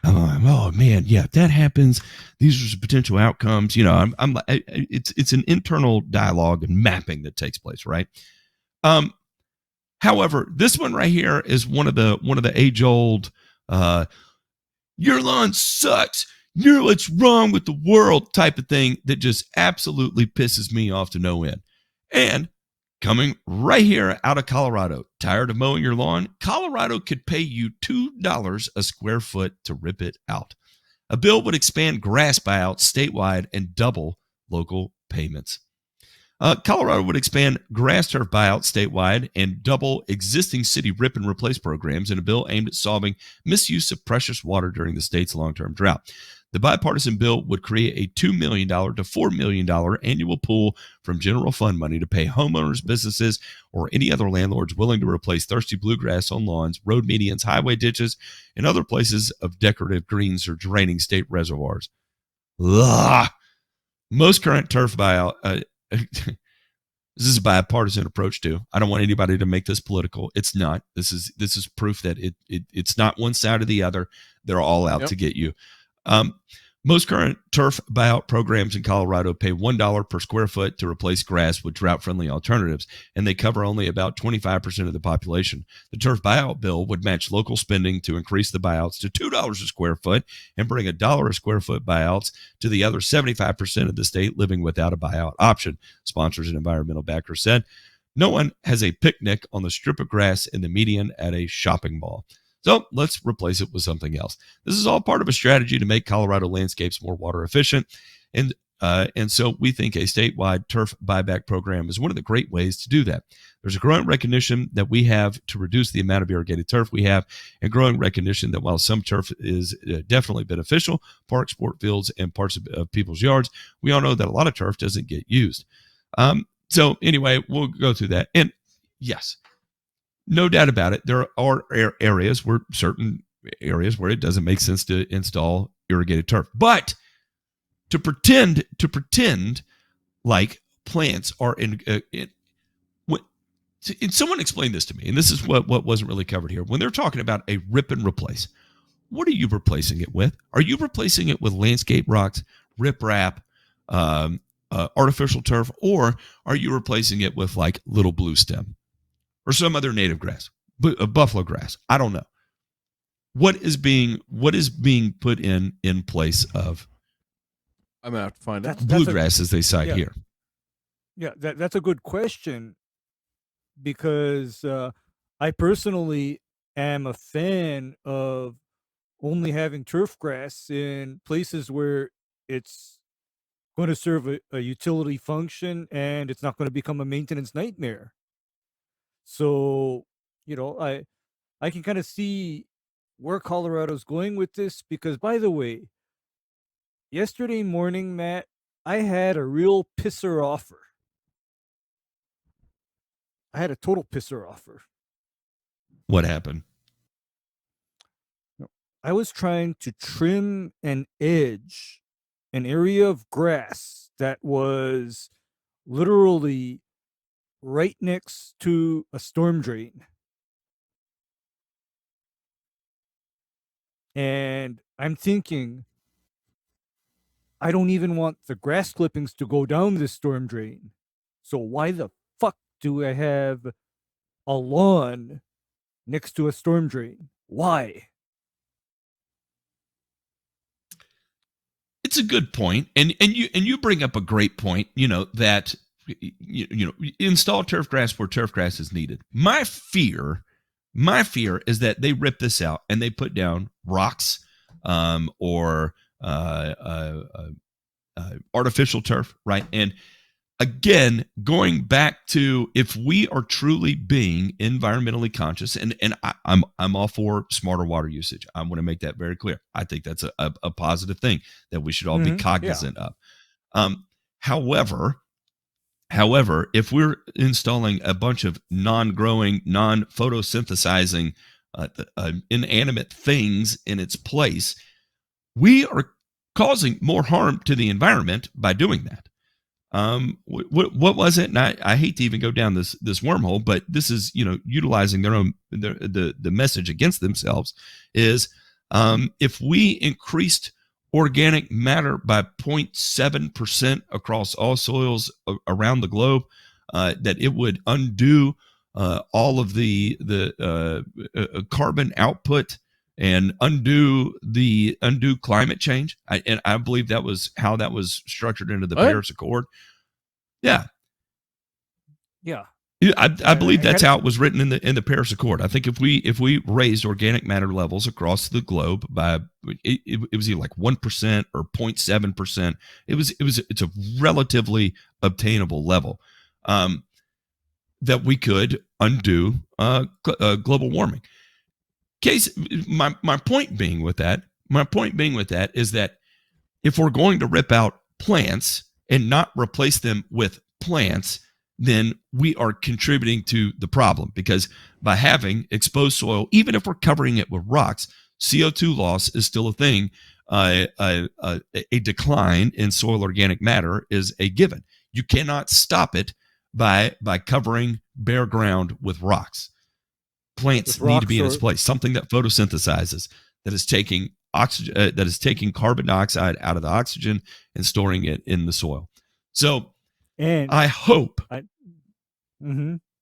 oh man, yeah, if that happens, these are some potential outcomes. It's an internal dialogue and mapping that takes place, right? However, this one right here is one of the age old, your lawn sucks, you're what's wrong with the world type of thing that just absolutely pisses me off to no end. And coming right here out of Colorado, tired of mowing your lawn? Colorado could pay you $2 a square foot to rip it out. A bill would expand grass buyouts statewide and double local payments. Colorado would expand grass turf buyouts statewide and double existing city rip and replace programs in a bill aimed at solving misuse of precious water during the state's long-term drought. The bipartisan bill would create a $2 million to $4 million annual pool from general fund money to pay homeowners, businesses, or any other landlords willing to replace thirsty bluegrass on lawns, road medians, highway ditches, and other places of decorative greens or draining state reservoirs. Ugh. Most current turf buyout... This is a bipartisan approach too. I don't want anybody to make this political. It's not. This is proof that it's not one side or the other. They're all out to get you. Most current turf buyout programs in Colorado pay $1 per square foot to replace grass with drought-friendly alternatives, and they cover only about 25% of the population. The turf buyout bill would match local spending to increase the buyouts to $2 a square foot and bring $1 a square foot buyouts to the other 75% of the state living without a buyout option, sponsors and environmental backers said. No one has a picnic on the strip of grass in the median at a shopping mall. So let's replace it with something else. This is all part of a strategy to make Colorado landscapes more water efficient. And so we think a statewide turf buyback program is one of the great ways to do that. There's a growing recognition that we have to reduce the amount of irrigated turf we have, and growing recognition that while some turf is definitely beneficial, parks, sport fields, and parts of people's yards, we all know that a lot of turf doesn't get used. So anyway, we'll go through that. And yes, no doubt about it, there are certain areas where it doesn't make sense to install irrigated turf. But to pretend like plants are someone explained this to me, and this is what wasn't really covered here. When they're talking about a rip and replace, what are you replacing it with? Are you replacing it with landscape rocks, riprap, artificial turf, or are you replacing it with like little blue stem or some other native grass, buffalo grass? I don't know. What is being put in place of? I'm gonna have to find out. Bluegrass, as they cite here. Yeah, that's a good question, because I personally am a fan of only having turf grass in places where it's going to serve a utility function and it's not going to become a maintenance nightmare. So, I can kind of see where Colorado's going with this, because, by the way, yesterday morning, Matt, I had a real pisser offer. I had a total pisser offer. What happened? I was trying to trim and edge an area of grass that was literally right next to a storm drain. And I'm thinking, I don't even want the grass clippings to go down this storm drain. So why the fuck do I have a lawn next to a storm drain? Why? It's a good point, and you bring up a great point. That install turf grass where turf grass is needed. My fear is that they rip this out and they put down rocks, or artificial turf, right? And again, going back to, if we are truly being environmentally conscious, and I'm all for smarter water usage. I want to make that very clear. I think that's a positive thing that we should all be cognizant of. However, if we're installing a bunch of non-growing, non-photosynthesizing, inanimate things in its place, we are causing more harm to the environment by doing that. What was it? And I hate to even go down this wormhole, but this is, utilizing their own the message against themselves is, if we increased organic matter by 0.7% across all soils around the globe, that it would undo all of the carbon output and undo climate change. I believe that was how that was structured into the Paris Accord. Yeah. I believe that's how it was written in the Paris Accord. I think if we raised organic matter levels across the globe by it was either like 1% or 0.7%, it's a relatively obtainable level, that we could undo global warming. My point being with that is that if we're going to rip out plants and not replace them with plants, then we are contributing to the problem, because by having exposed soil, even if we're covering it with rocks, CO2 loss is still a thing. A decline in soil organic matter is a given. You cannot stop it by covering bare ground with rocks. Plants need to be in its place. Something that photosynthesizes, that is taking oxygen, that is taking carbon dioxide out of the oxygen and storing it in the soil. So, and I hope. I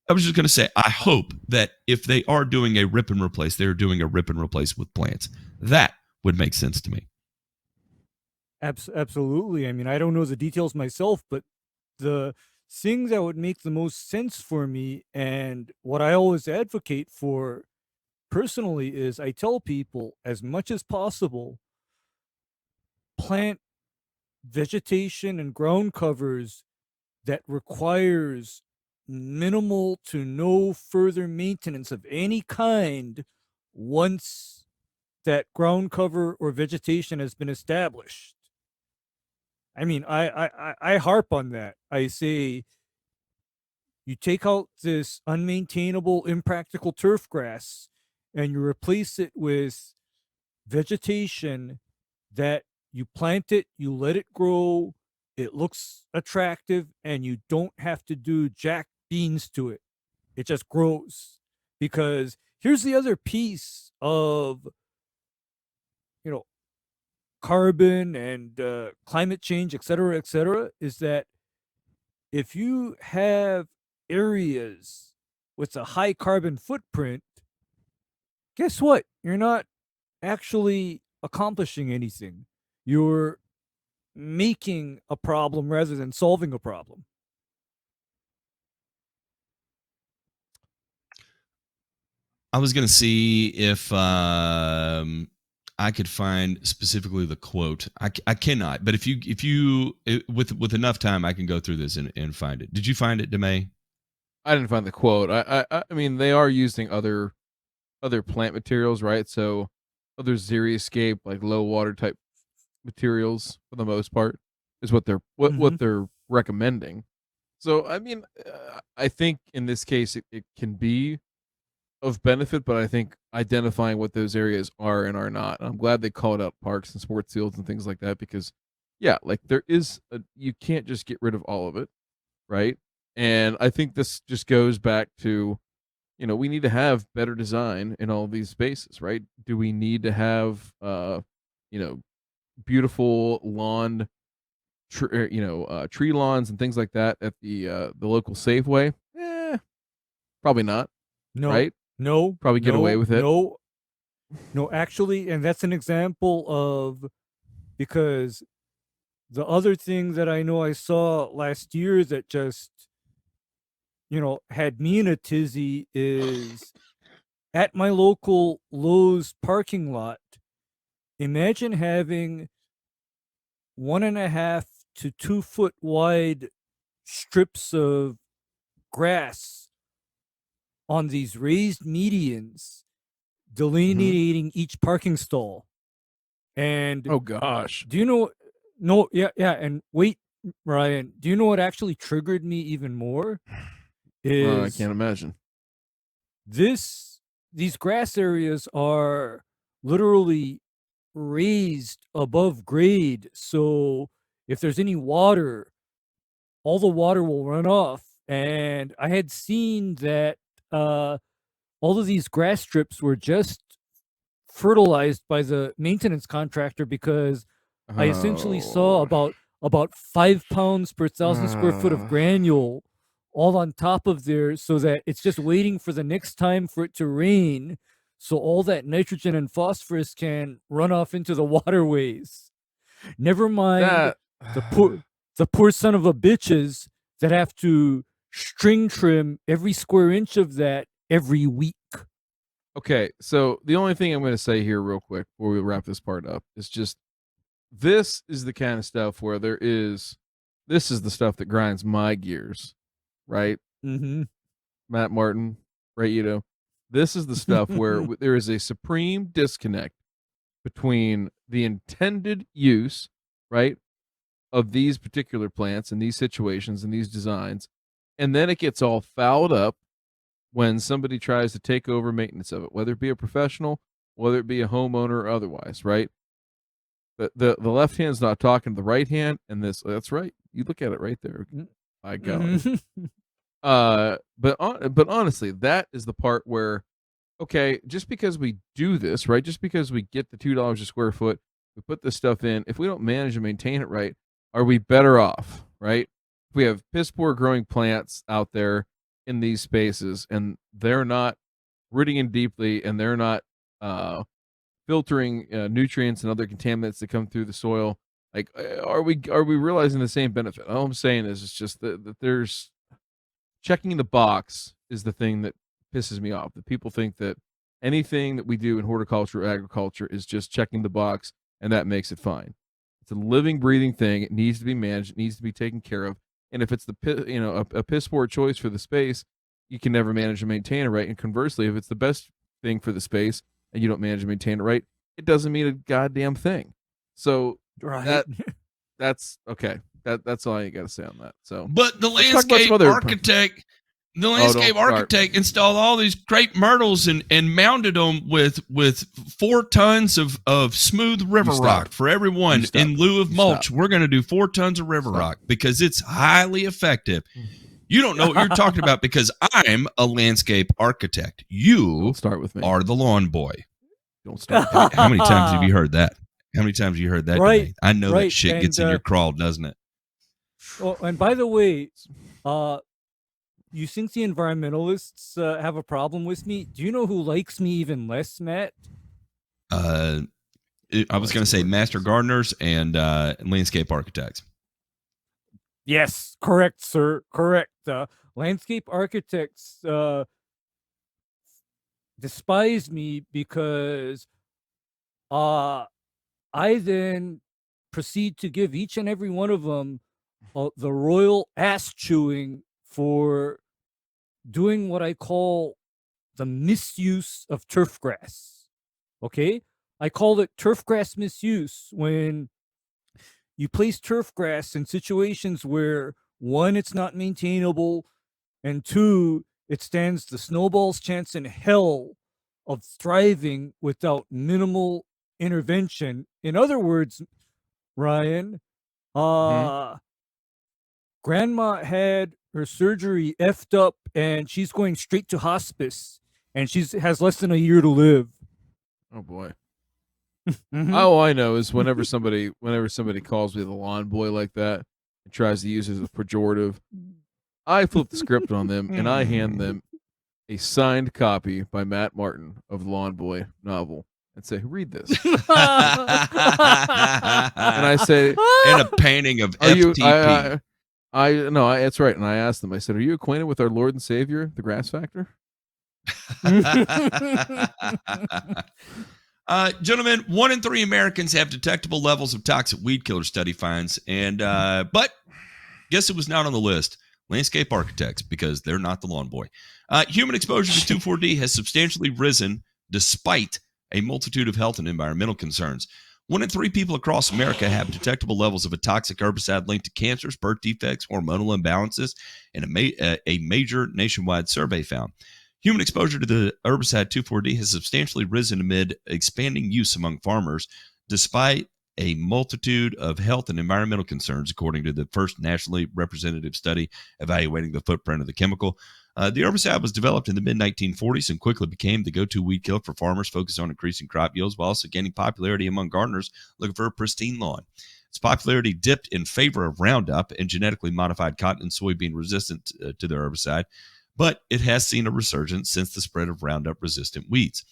was just going to say, I hope that if they are doing a rip and replace, they're doing a rip and replace with plants. That would make sense to me. Absolutely. I mean, I don't know the details myself, but the thing that would make the most sense for me, and what I always advocate for personally, is I tell people, as much as possible, plant vegetation and ground covers that requires minimal to no further maintenance of any kind once that ground cover or vegetation has been established. I mean, I harp on that. I say, you take out this unmaintainable, impractical turf grass and you replace it with vegetation that you plant it, you let it grow, it looks attractive, and you don't have to do jack beans to it. It just grows. Because here's the other piece of, carbon and climate change, et cetera, is that if you have areas with a high carbon footprint, guess what? You're not actually accomplishing anything. You're making a problem rather than solving a problem. I was going to see if I could find specifically the quote. I cannot, but if you with enough time, I can go through this and find it. Did you find it, DeMay? I didn't find the quote. I mean, they are using other plant materials, right? So other xeriscape, like low water type materials, for the most part, is what they're recommending. So I mean, I think in this case it can be of benefit, but I think identifying what those areas are and are not. And I'm glad they called out parks and sports fields and things like that, because like there is you can't just get rid of all of it, right? And I think this just goes back to, we need to have better design in all of these spaces, right? Do we need to have beautiful lawn tree lawns and things like that at the local Safeway? Probably not. No, right? No, Probably get away with it. No, actually, and that's an example of, because the other thing that I know I saw last year that just, had me in a tizzy is at my local Lowe's parking lot. Imagine having 1.5 to 2 foot wide strips of grass on these raised medians delineating each parking stall. And oh gosh, do you know? No, yeah, and wait, Ryan, do you know what actually triggered me even more? I can't imagine. These grass areas are literally raised above grade, so if there's any water, all the water will run off. And I had seen that all of these grass strips were just fertilized by the maintenance contractor, because I essentially saw about 5 pounds per 1,000 square foot of granule all on top of there, so that it's just waiting for the next time for it to rain, so all that nitrogen and phosphorus can run off into the waterways. Never mind the poor son of a bitches that have to string trim every square inch of that every week. Okay, so the only thing I'm going to say here real quick before we wrap this part up is just, this is the kind of stuff where this is the stuff that grinds my gears, right? Mm-hmm. Matt Martin, right? This is the stuff where there is a supreme disconnect between the intended use, right, of these particular plants and these situations and these designs, and then it gets all fouled up when somebody tries to take over maintenance of it, whether it be a professional, whether it be a homeowner or otherwise, right? The left hand's not talking to the right hand, and that's right. You look at it right there. My God. But honestly, that is the part where, okay, just because we do this, right? Just because we get the $2 a square foot, we put this stuff in, if we don't manage and maintain it right, are we better off, right? If we have piss poor growing plants out there in these spaces and they're not rooting in deeply and they're not filtering nutrients and other contaminants that come through the soil, like, are we realizing the same benefit? All I'm saying is it's just that there's checking the box is the thing that pisses me off. That people think that anything that we do in horticulture or agriculture is just checking the box and that makes it fine. It's a living, breathing thing. It needs to be managed. It needs to be taken care of. And if it's a piss poor choice for the space, you can never manage and maintain it right. And conversely, if it's the best thing for the space and you don't manage and maintain it right, it doesn't mean a goddamn thing. So right. that's okay. That's all I got to say on that. So, but the landscape architect installed all these crepe myrtles and mounted them with 4 tons of smooth river rock for everyone in lieu of mulch. We're going to do 4 tons of river rock because it's highly effective. You don't know what you're talking about because I'm a landscape architect. You start with me. Are the lawn boy. Don't start. How many times have you heard that? How many times have you heard that? Right. I know right. that shit gets in your crawl, doesn't it? Oh, and by the way, you think the environmentalists have a problem with me? Do you know who likes me even less, Matt? I was going to say master gardeners and landscape architects. Yes, correct, sir. Correct. Landscape architects despise me because I then proceed to give each and every one of them the royal ass chewing for doing what I call the misuse of turfgrass. Okay? I call it turfgrass misuse when you place turfgrass in situations where, 1, it's not maintainable, and 2, it stands the snowball's chance in hell of thriving without minimal intervention. In other words, Ryan, Grandma had her surgery effed up and she's going straight to hospice and has less than a year to live. Oh boy. All I know is whenever somebody calls me the lawn boy like that and tries to use it as a pejorative, I flip the script on them and I hand them a signed copy by Matt Martin of the Lawn Boy novel and say, read this. And I say, and a painting of FTP. That's right. And I asked them, I said, are you acquainted with our Lord and Savior, the Grass Factor? Gentlemen, 1 in 3 Americans have detectable levels of toxic weed killer, study finds. And but guess it was not on the list. Landscape architects, because they're not the lawn boy. Human exposure to 2,4-D has substantially risen despite a multitude of health and environmental concerns. 1 in 3 people across America have detectable levels of a toxic herbicide linked to cancers, birth defects, hormonal imbalances, and a major nationwide survey found. Human exposure to the herbicide 2,4-D has substantially risen amid expanding use among farmers, despite a multitude of health and environmental concerns, according to the first nationally representative study evaluating the footprint of the chemical. The herbicide was developed in the mid-1940s and quickly became the go-to weed killer for farmers focused on increasing crop yields while also gaining popularity among gardeners looking for a pristine lawn. Its popularity dipped in favor of Roundup and genetically modified cotton and soybean resistant to the herbicide, but it has seen a resurgence since the spread of Roundup-resistant weeds.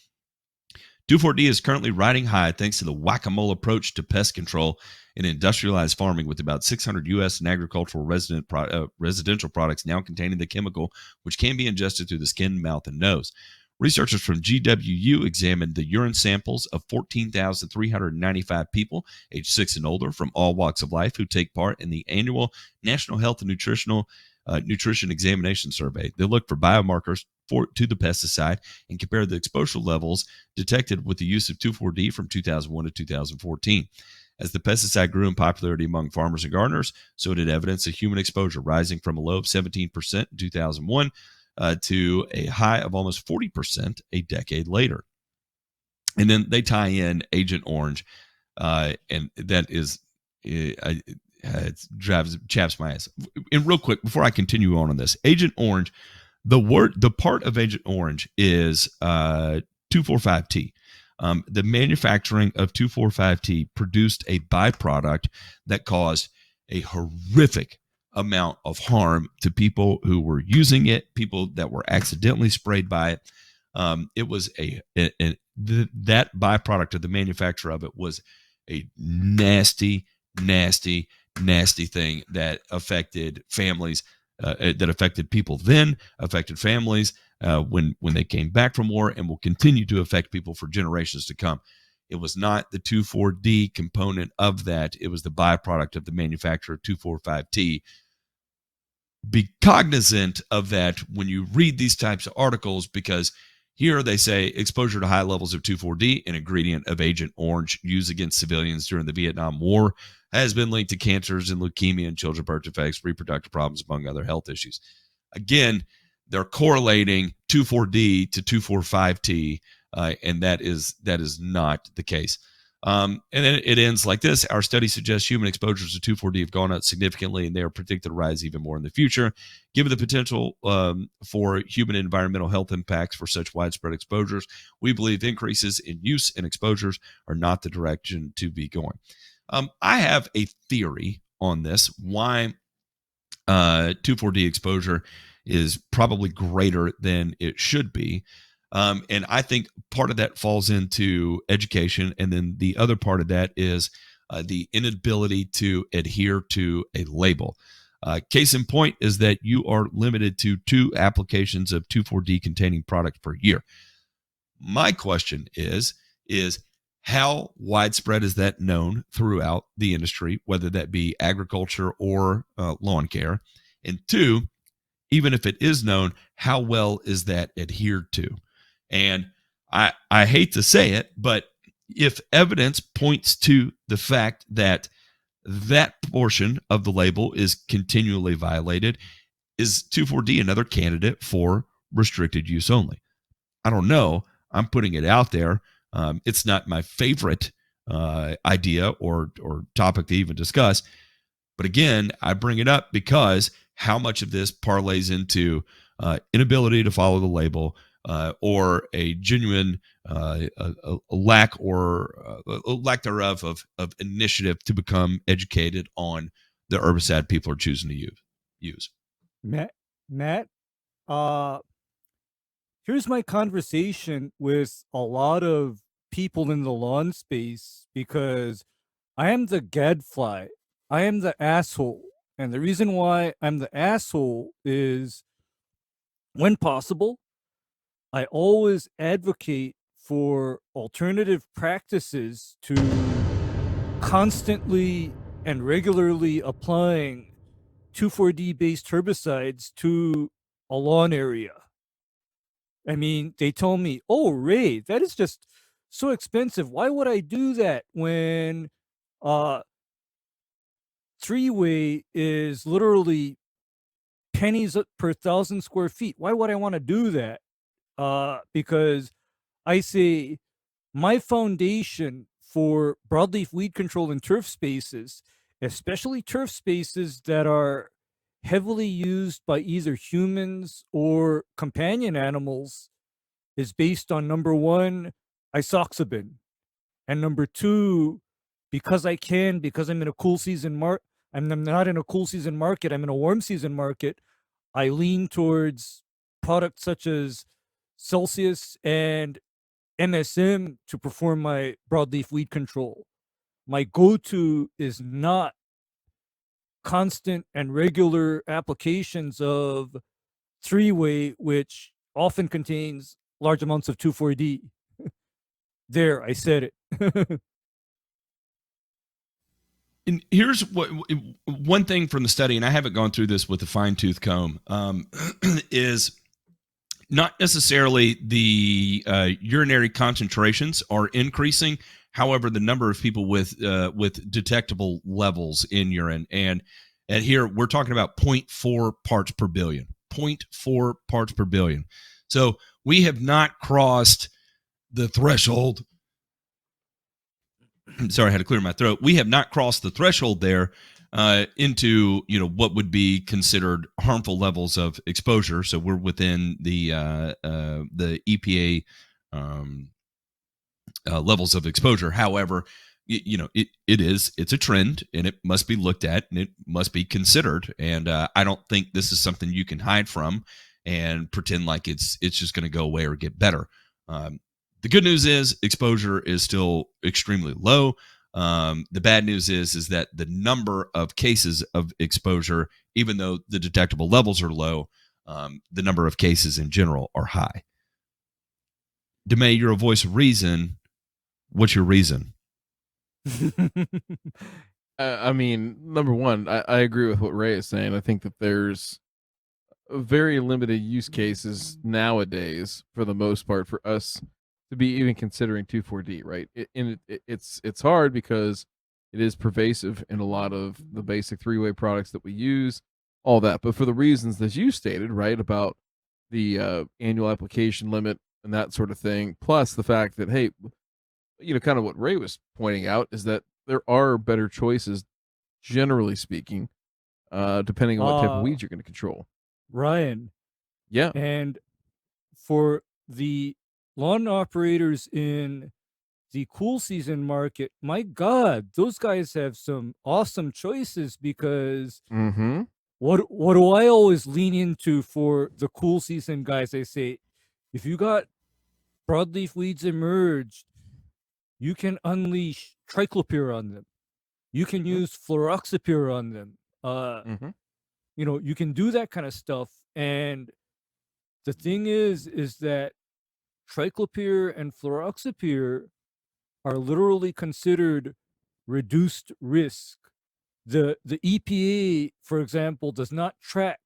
2,4-D is currently riding high thanks to the whack-a-mole approach to pest control in industrialized farming, with about 600 U.S. and agricultural residential products now containing the chemical, which can be ingested through the skin, mouth, and nose. Researchers from GWU examined the urine samples of 14,395 people aged 6 and older from all walks of life who take part in the annual National Health and Nutrition Examination Survey. They look for biomarkers to the pesticide and compare the exposure levels detected with the use of 2,4-D from 2001 to 2014. As the pesticide grew in popularity among farmers and gardeners, so did evidence of human exposure, rising from a low of 17% in 2001 to a high of almost 40% a decade later. And then they tie in Agent Orange, and that is it chaps my ass. And real quick, before I continue on this, Agent Orange, the part of Agent Orange is 2,4,5-T. The manufacturing of 2,4,5-T produced a byproduct that caused a horrific amount of harm to people who were using it, people that were accidentally sprayed by it. It was that byproduct of the manufacture of it was a nasty thing that affected families, that affected people then, affected families when they came back from war, and will continue to affect people for generations to come. It was not the 2,4-D component of that. It was the byproduct of the manufacture of 2,4,5-T. Be cognizant of that when you read these types of articles, because here they say exposure to high levels of 2,4-D, an ingredient of Agent Orange used against civilians during the Vietnam War, has been linked to cancers and leukemia and children's birth defects, reproductive problems, among other health issues. Again, they're correlating 2,4-D to 2,4,5-T, and that is not the case. And then it ends like this. Our study suggests human exposures to 2,4-D have gone up significantly, and they are predicted to rise even more in the future. Given the potential for human and environmental health impacts for such widespread exposures, we believe increases in use and exposures are not the direction to be going. I have a theory on this, why 2,4-D exposure is probably greater than it should be. And I think part of that falls into education. And then the other part of that is the inability to adhere to a label. Case in point is that you are limited to 2 applications of 2,4-D containing product per year. My question is how widespread is that known throughout the industry, whether that be agriculture or lawn care? And 2, even if it is known, how well is that adhered to? And I hate to say it, but if evidence points to the fact that that portion of the label is continually violated, is 2,4-D another candidate for restricted use only? I don't know. I'm putting it out there. It's not my favorite idea or topic to even discuss. But again, I bring it up because how much of this parlays into inability to follow the label, or a genuine lack thereof of initiative to become educated on the herbicide people are choosing to use. Matt, here's my conversation with a lot of people in the lawn space, because I am the gadfly. I am the asshole. And the reason why I'm the asshole is, when possible, I always advocate for alternative practices to constantly and regularly applying 2,4-D based herbicides to a lawn area. I mean, they told me, "Oh, Ray, that is just so expensive. Why would I do that when 3-way is literally pennies per 1,000 square feet? Why would I want to do that?" Because I say my foundation for broadleaf weed control in turf spaces, especially turf spaces that are heavily used by either humans or companion animals, is based on number one, isoxaben, and number two, because I'm in a cool season I'm not in a cool season market, I'm in a warm season market. I lean towards products such as Celsius and MSM to perform my broadleaf weed control. My go-to is not constant and regular applications of three-way, which often contains large amounts of 2,4-D. There, I said it. And here's what one thing from the study, and I haven't gone through this with a fine tooth comb, is not necessarily the urinary concentrations are increasing. However, the number of people with detectable levels in urine, and here we're talking about 0.4 parts per billion. 0.4 parts per billion. So we have not crossed the threshold. Sorry, I had to clear my throat. We have not crossed the threshold there into what would be considered harmful levels of exposure. So we're within the EPA levels of exposure. However, it's a trend, and it must be looked at, and it must be considered. And I don't think this is something you can hide from and pretend like it's just going to go away or get better. The good news is exposure is still extremely low. The bad news is that the number of cases of exposure, even though the detectable levels are low, the number of cases in general are high. DeMay, you're a voice of reason. What's your reason? I mean, number one, I agree with what Ray is saying. I think that there's very limited use cases nowadays, for the most part, for us to be even considering 2,4-D, right? It's hard because it is pervasive in a lot of the basic three-way products that we use, all that. But for the reasons that you stated, right, about the annual application limit and that sort of thing, plus the fact that, hey, kind of what Ray was pointing out is that there are better choices, generally speaking, depending on what type of weeds you're going to control. Ryan. Yeah. And for the lawn operators in the cool season market, my God, those guys have some awesome choices, because what do I always lean into for the cool season guys? I say, if you got broadleaf weeds emerged, you can unleash triclopyr on them. You can use fluroxypyr on them. You can do that kind of stuff. And the thing is that triclopyr and fluroxypyr are literally considered reduced risk. The EPA, for example, does not track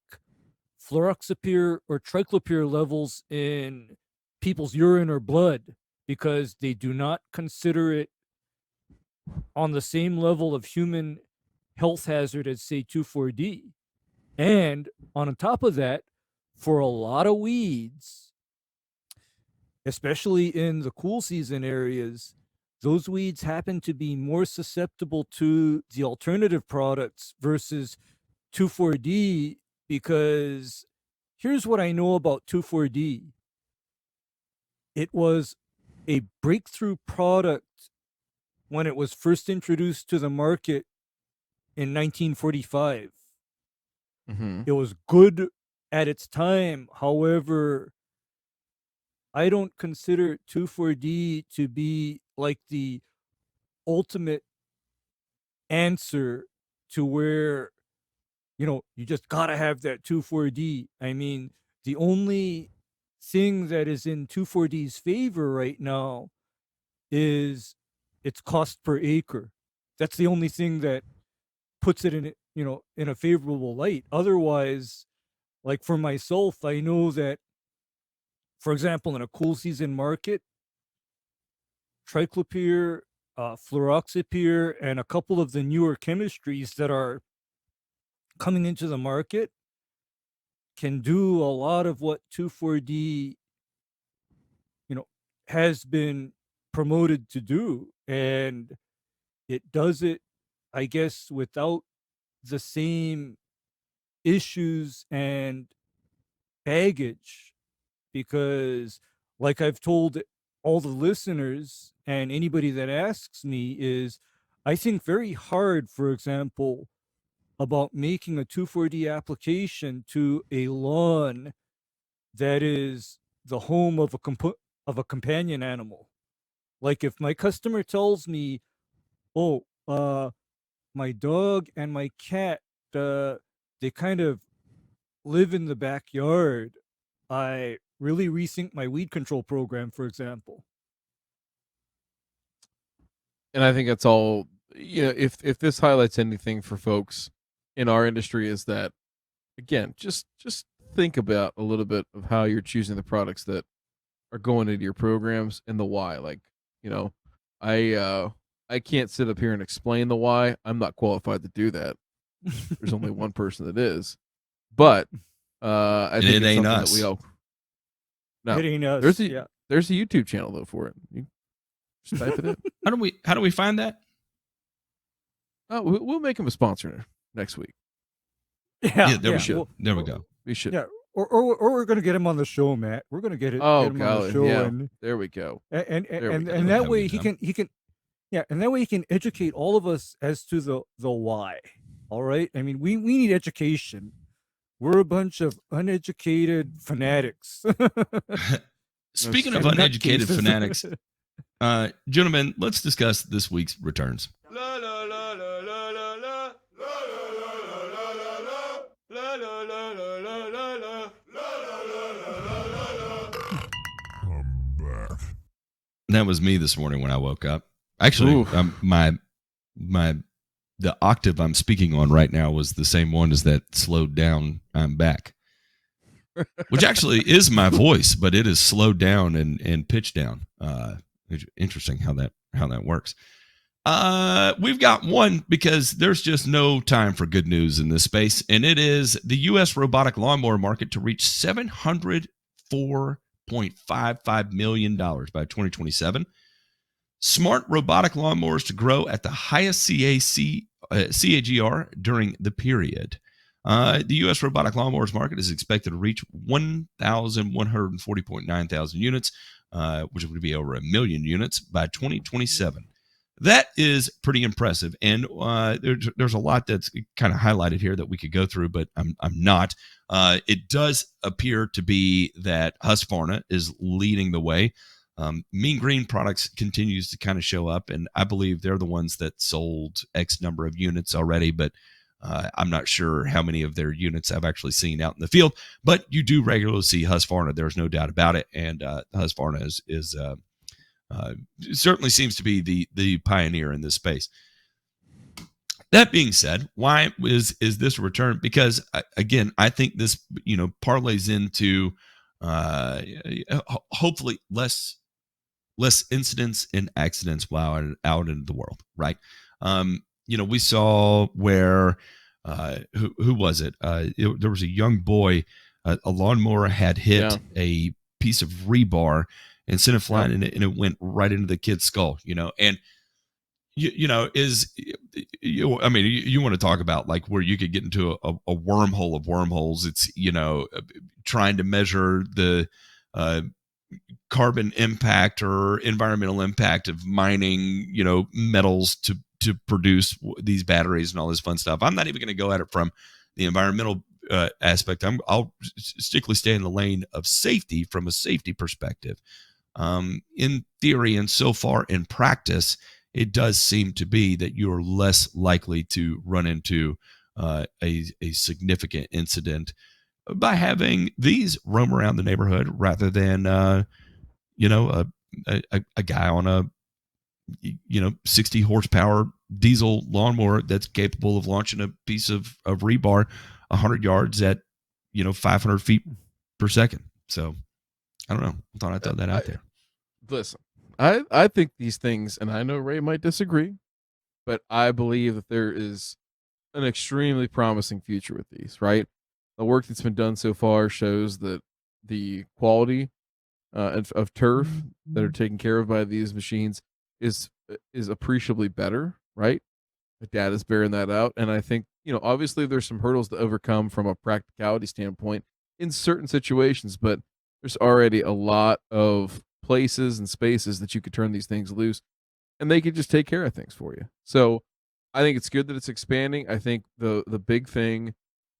fluroxypyr or triclopyr levels in people's urine or blood, because they do not consider it on the same level of human health hazard as, say, 2,4-D. And on top of that, for a lot of weeds, especially in the cool season areas, those weeds happen to be more susceptible to the alternative products versus 2,4-D, because here's what I know about 2,4-D. It was a breakthrough product when it was first introduced to the market in 1945. It was good at its time. However, I don't consider 2,4-D to be like the ultimate answer to where, you just gotta have that 2,4-D. I mean, the only thing that is in 2,4-D's favor right now is its cost per acre. That's the only thing that puts it in, in a favorable light. Otherwise, like for myself, I know that, for example, in a cool season market, triclopyr, fluroxypyr, and a couple of the newer chemistries that are coming into the market can do a lot of what 2,4-D, has been promoted to do, and it does it, I guess, without the same issues and baggage, because like I've told all the listeners and anybody that asks me, is I think very hard, for example, about making a 2,4-D application to a lawn that is the home of a companion animal. Like if my customer tells me, "Oh, my dog and my cat, they kind of live in the backyard," I really rethink my weed control program, for example. And I think that's all. If this highlights anything for folks in our industry, is that, again, just think about a little bit of how you're choosing the products that are going into your programs and the why. Like, I can't sit up here and explain the why. I'm not qualified to do that. There's only one person that is. But I think it it's ain't something us. that we all. No, It ain't us. there's a YouTube channel though for it. You just type it in. How do we find that? Oh, we'll make him a sponsor next week. Yeah, there we should. Well, there we go. We should. yeah, or we're gonna get him on the show, Matt. We're gonna get him on the show, yeah. and There we go. and There we go. and that way Have he we can and that way he can educate all of us as to the why. All right. I mean, we need education. We're a bunch of uneducated fanatics. Speaking of And uneducated nutcases. fanatics, gentlemen, let's discuss this week's returns. I'm back. That was me this morning when I woke up. Actually, the octave I'm speaking on right now was the same one as that slowed down "I'm back," which actually is my voice, but it is slowed down and pitched down. Interesting how that works. We've got one because there's just no time for good news in this space, and it is the U.S. robotic lawnmower market to reach $704.55 million by 2027. Smart robotic lawnmowers to grow at the highest CAGR during the period. The U.S. robotic lawnmowers market is expected to reach 1,140.9 thousand units, which would be over 1 million units by 2027. That is pretty impressive, and there's a lot that's kind of highlighted here that we could go through, but I'm not. It does appear to be that Husqvarna is leading the way. Mean Green Products continues to kind of show up, and I believe they're the ones that sold X number of units already, but I'm not sure how many of their units I've actually seen out in the field. But you do regularly see Husqvarna. There's no doubt about it, and Husqvarna is certainly seems to be the pioneer in this space. That being said, why is this a return? Because again, I think this parlays into hopefully less incidents and accidents while out in the world, right? We saw where who was it? There was a young boy, a lawnmower had hit a piece of rebar and sent it flying, and it went right into the kid's skull. And you want to talk about like where you could get into a wormhole of wormholes. It's trying to measure the carbon impact or environmental impact of mining metals to produce these batteries and all this fun stuff. I'm not even going to go at it from the environmental aspect. I'll strictly stay in the lane of safety from a safety perspective. In theory and so far in practice, it does seem to be that you're less likely to run into a significant incident by having these roam around the neighborhood rather than a guy on a 60 horsepower diesel lawnmower that's capable of launching a piece of rebar 100 yards at 500 feet per second. So I don't know. I thought I'd throw that out there. Listen, I think these things, and I know Ray might disagree, but I believe that there is an extremely promising future with these, right? The work that's been done so far shows that the quality of turf that are taken care of by these machines is appreciably better, right? The data's bearing that out, and I think obviously there's some hurdles to overcome from a practicality standpoint in certain situations, but there's already a lot of places and spaces that you could turn these things loose, and they could just take care of things for you. So I think it's good that it's expanding. I think the big thing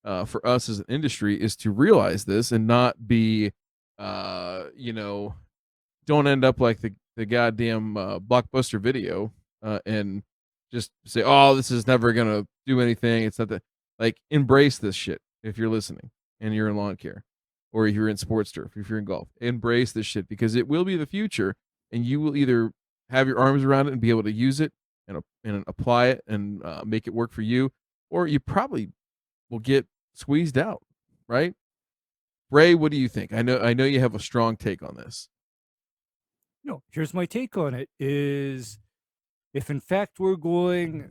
for us as an industry is to realize this and not be, don't end up like the goddamn Blockbuster Video and just say, oh, this is never gonna do anything. It's not that. Like, embrace this shit if you're listening and you're in lawn care, or if you're in sports turf, if you're in golf. Embrace this shit because it will be the future, and you will either have your arms around it and be able to use it and apply it and make it work for you, or you probably will get squeezed out, right? Ray, what do you think? I know you have a strong take on this. No, here's my take on it is if in fact we're going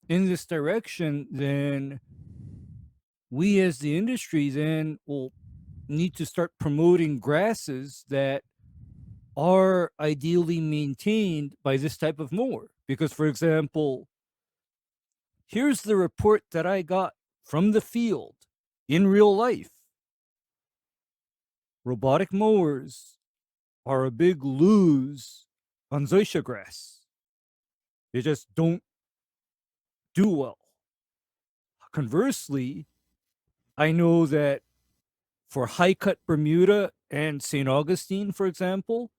in this direction, then we as the industry then will need to start promoting grasses that are ideally maintained by this type of mower. Because, for example, here's the report that I got from the field in real life. Robotic mowers are a big lose on zoysia grass. They just don't do well. Conversely, I know that for high cut Bermuda and St. Augustine, for example,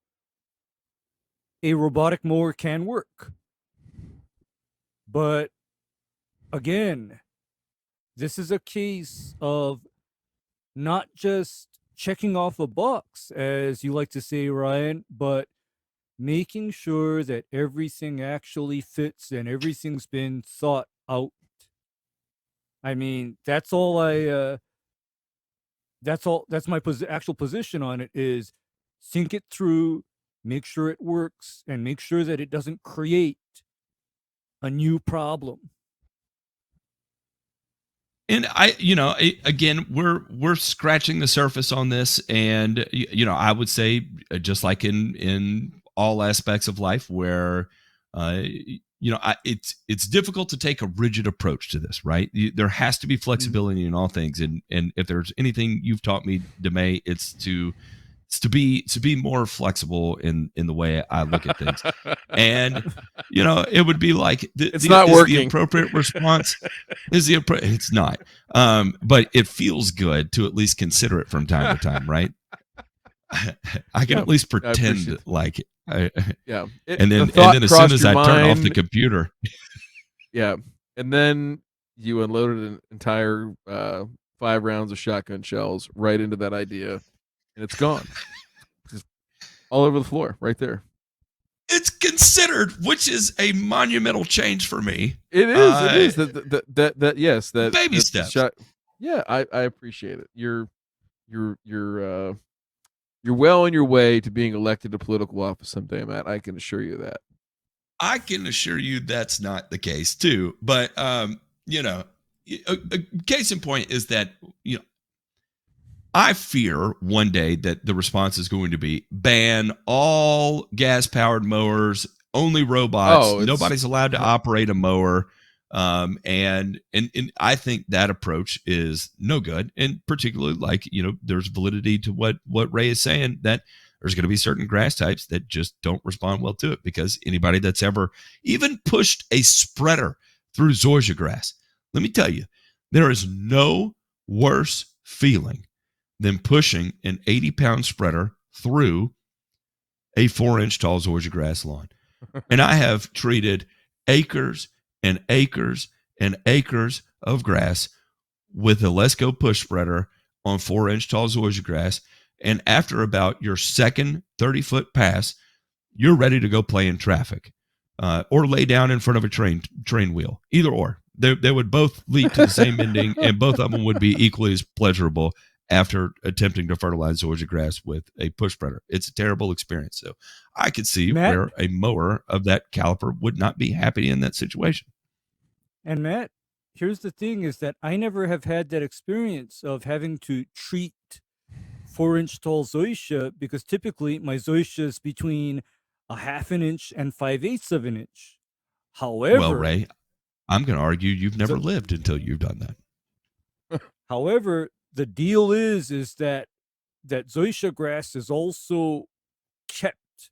a robotic mower can work. But again, this is a case of not just checking off a box, as you like to say, Ryan, but making sure that everything actually fits and everything's been thought out. I mean, that's all that's my actual position on it is think it through, make sure it works, and make sure that it doesn't create a new problem. And again, we're scratching the surface on this, and I would say just like in all aspects of life, where it's difficult to take a rigid approach to this, right? There has to be flexibility in all things, and if there's anything you've taught me, DeMay, it's to be more flexible in the way I look at things. And it would be like it's not working. The appropriate response it's not, but it feels good to at least consider it from time to time, right? I can at least pretend like it. And then as soon as I turn off the computer, and then you unloaded an entire 5 rounds of shotgun shells right into that idea, and it's gone. Just all over the floor, right there. It's considered, which is a monumental change for me. It is. That baby steps. I appreciate it. You're well on your way to being elected to political office someday, Matt. I can assure you that. I can assure you that's not the case too. But a case in point is that I fear one day that the response is going to be ban all gas-powered mowers, only robots. Nobody's allowed to operate a mower. And I think that approach is no good. And particularly there's validity to what Ray is saying, that there's going to be certain grass types that just don't respond well to it, because anybody that's ever even pushed a spreader through zoysia grass, let me tell you, there is no worse feeling than pushing an 80-pound spreader through a 4-inch tall zoysia grass lawn. And I have treated acres and acres and acres of grass with a Let's Go push spreader on 4-inch tall zoysia grass. And after about your second 30-foot pass, you're ready to go play in traffic or lay down in front of a train wheel. Either or. They would both lead to the same ending, and both of them would be equally as pleasurable after attempting to fertilize zoysia grass with a push spreader. It's a terrible experience. So I could see where a mower of that caliber would not be happy in that situation. And Matt, here's the thing is that I never have had that experience of having to treat 4-inch tall zoysia because typically my zoysia is between a 1/2 inch and 5/8 of an inch. However, Well, Ray, I'm going to argue you've never So- lived until you've done that. however, the deal is that zoysia grass is also kept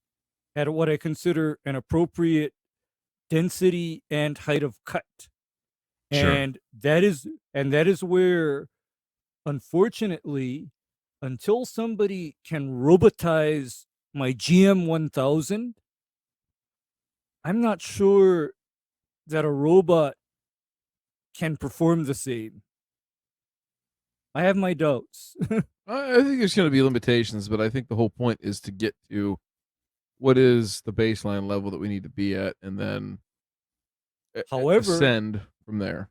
at what I consider an appropriate density and height of cut. Sure. And that is where, unfortunately, until somebody can robotize my GM 1000, I'm not sure that a robot can perform the same. I have my doubts. I think there's going to be limitations, but I think the whole point is to get to what is the baseline level that we need to be at, and then However, ascend from there.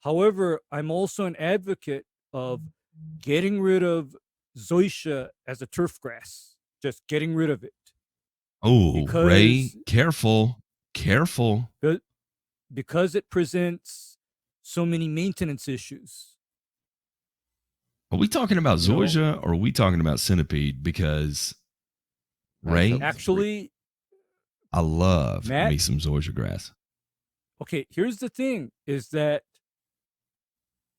However, I'm also an advocate of getting rid of zoysia as a turf grass. Just getting rid of it. Oh, Ray, Because- careful. Because it presents so many maintenance issues. Are we talking about You know- zoysia or are we talking about centipede? Because, Ray, Actually, I love Matt? me some zoysia grass. okay, here's the thing, is that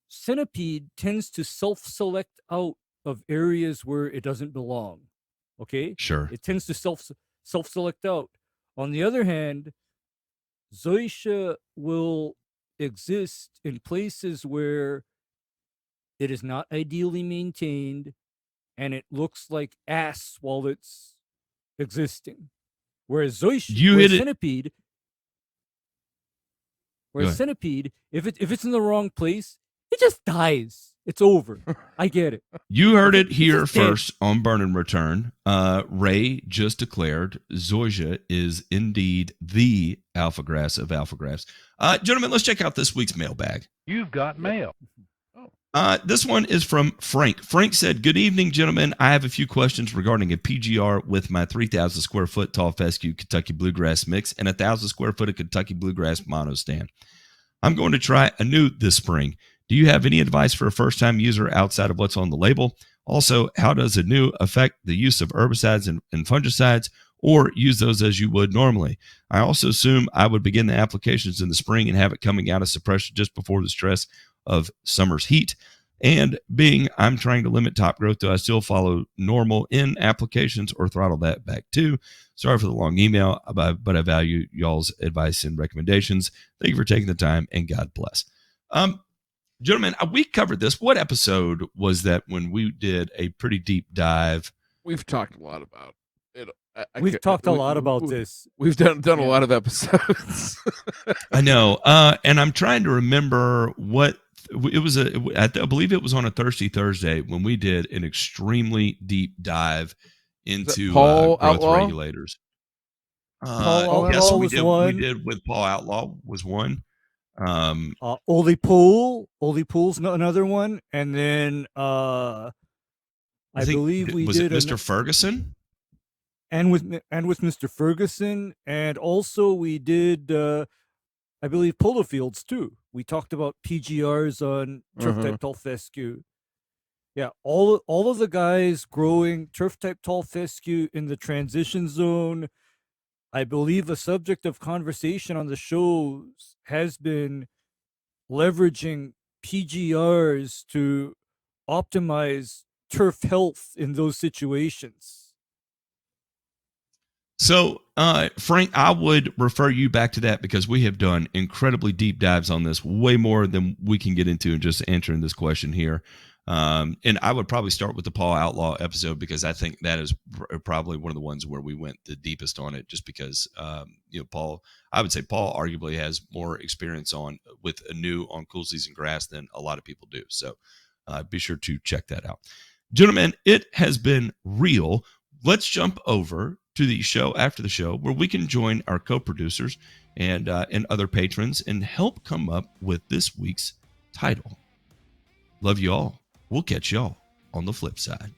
centipede tends to self-select out of areas where it doesn't belong. Okay? Sure. It tends to self-select out. On the other hand, zoysia will exist in places where it is not ideally maintained and it looks like ass while it's existing. Whereas You hit it- centipede, Go ahead. centipede, if it's in the wrong place, it just dies. It's over. I get it. You heard it It's here just dead. first on Burn and Return. Ray just declared zoysia is indeed the alpha grass of alpha grass. Gentlemen, let's check out this week's mailbag. You've got mail. This one is from Frank. Frank said, "Good evening, gentlemen. I have a few questions regarding a PGR with my 3,000 square foot tall fescue Kentucky bluegrass mix and 1,000 square foot of Kentucky bluegrass mono stand. I'm going to try a new this spring. Do you have any advice for a first-time user outside of what's on the label? Also, how does a new affect the use of herbicides and fungicides, or use those as you would normally? I also assume I would begin the applications in the spring and have it coming out of suppression just before the stress of summer's heat. And being I'm trying to limit top growth, do I still follow normal in applications or throttle that back too? Sorry for the long email, but I value y'all's advice and recommendations. Thank you for taking the time, and God bless." Gentlemen, we covered this. What episode was that when we did a pretty deep dive? We've talked a lot about it. We've talked a lot about this. We've done a Yeah. lot of episodes. I know, and I'm trying to remember what it was. I believe it was on a Thirsty Thursday when we did an extremely deep dive into Paul growth Outlaw? regulators. Paul Yes, Outlaw we was did. one. We did with Paul Outlaw was one. Oli Pool's another one, and then I think, believe we was did it Mr. Ferguson? and with Mr. Ferguson, and also we did I believe polo fields too. We talked about PGRs on turf type tall fescue. Yeah, all of the guys growing turf type tall fescue in the transition zone. I believe a subject of conversation on the shows has been leveraging PGRs to optimize turf health in those situations. So, Frank, I would refer you back to that because we have done incredibly deep dives on this, way more than we can get into in just answering this question here. And I would probably start with the Paul Outlaw episode because I think that is probably one of the ones where we went the deepest on it, just because, Paul, I would say Paul arguably has more experience with a new on cool season grass than a lot of people do. So be sure to check that out. Gentlemen, it has been real. Let's jump over to the show after the show where we can join our co-producers and other patrons and help come up with this week's title. Love you all. We'll catch y'all on the flip side.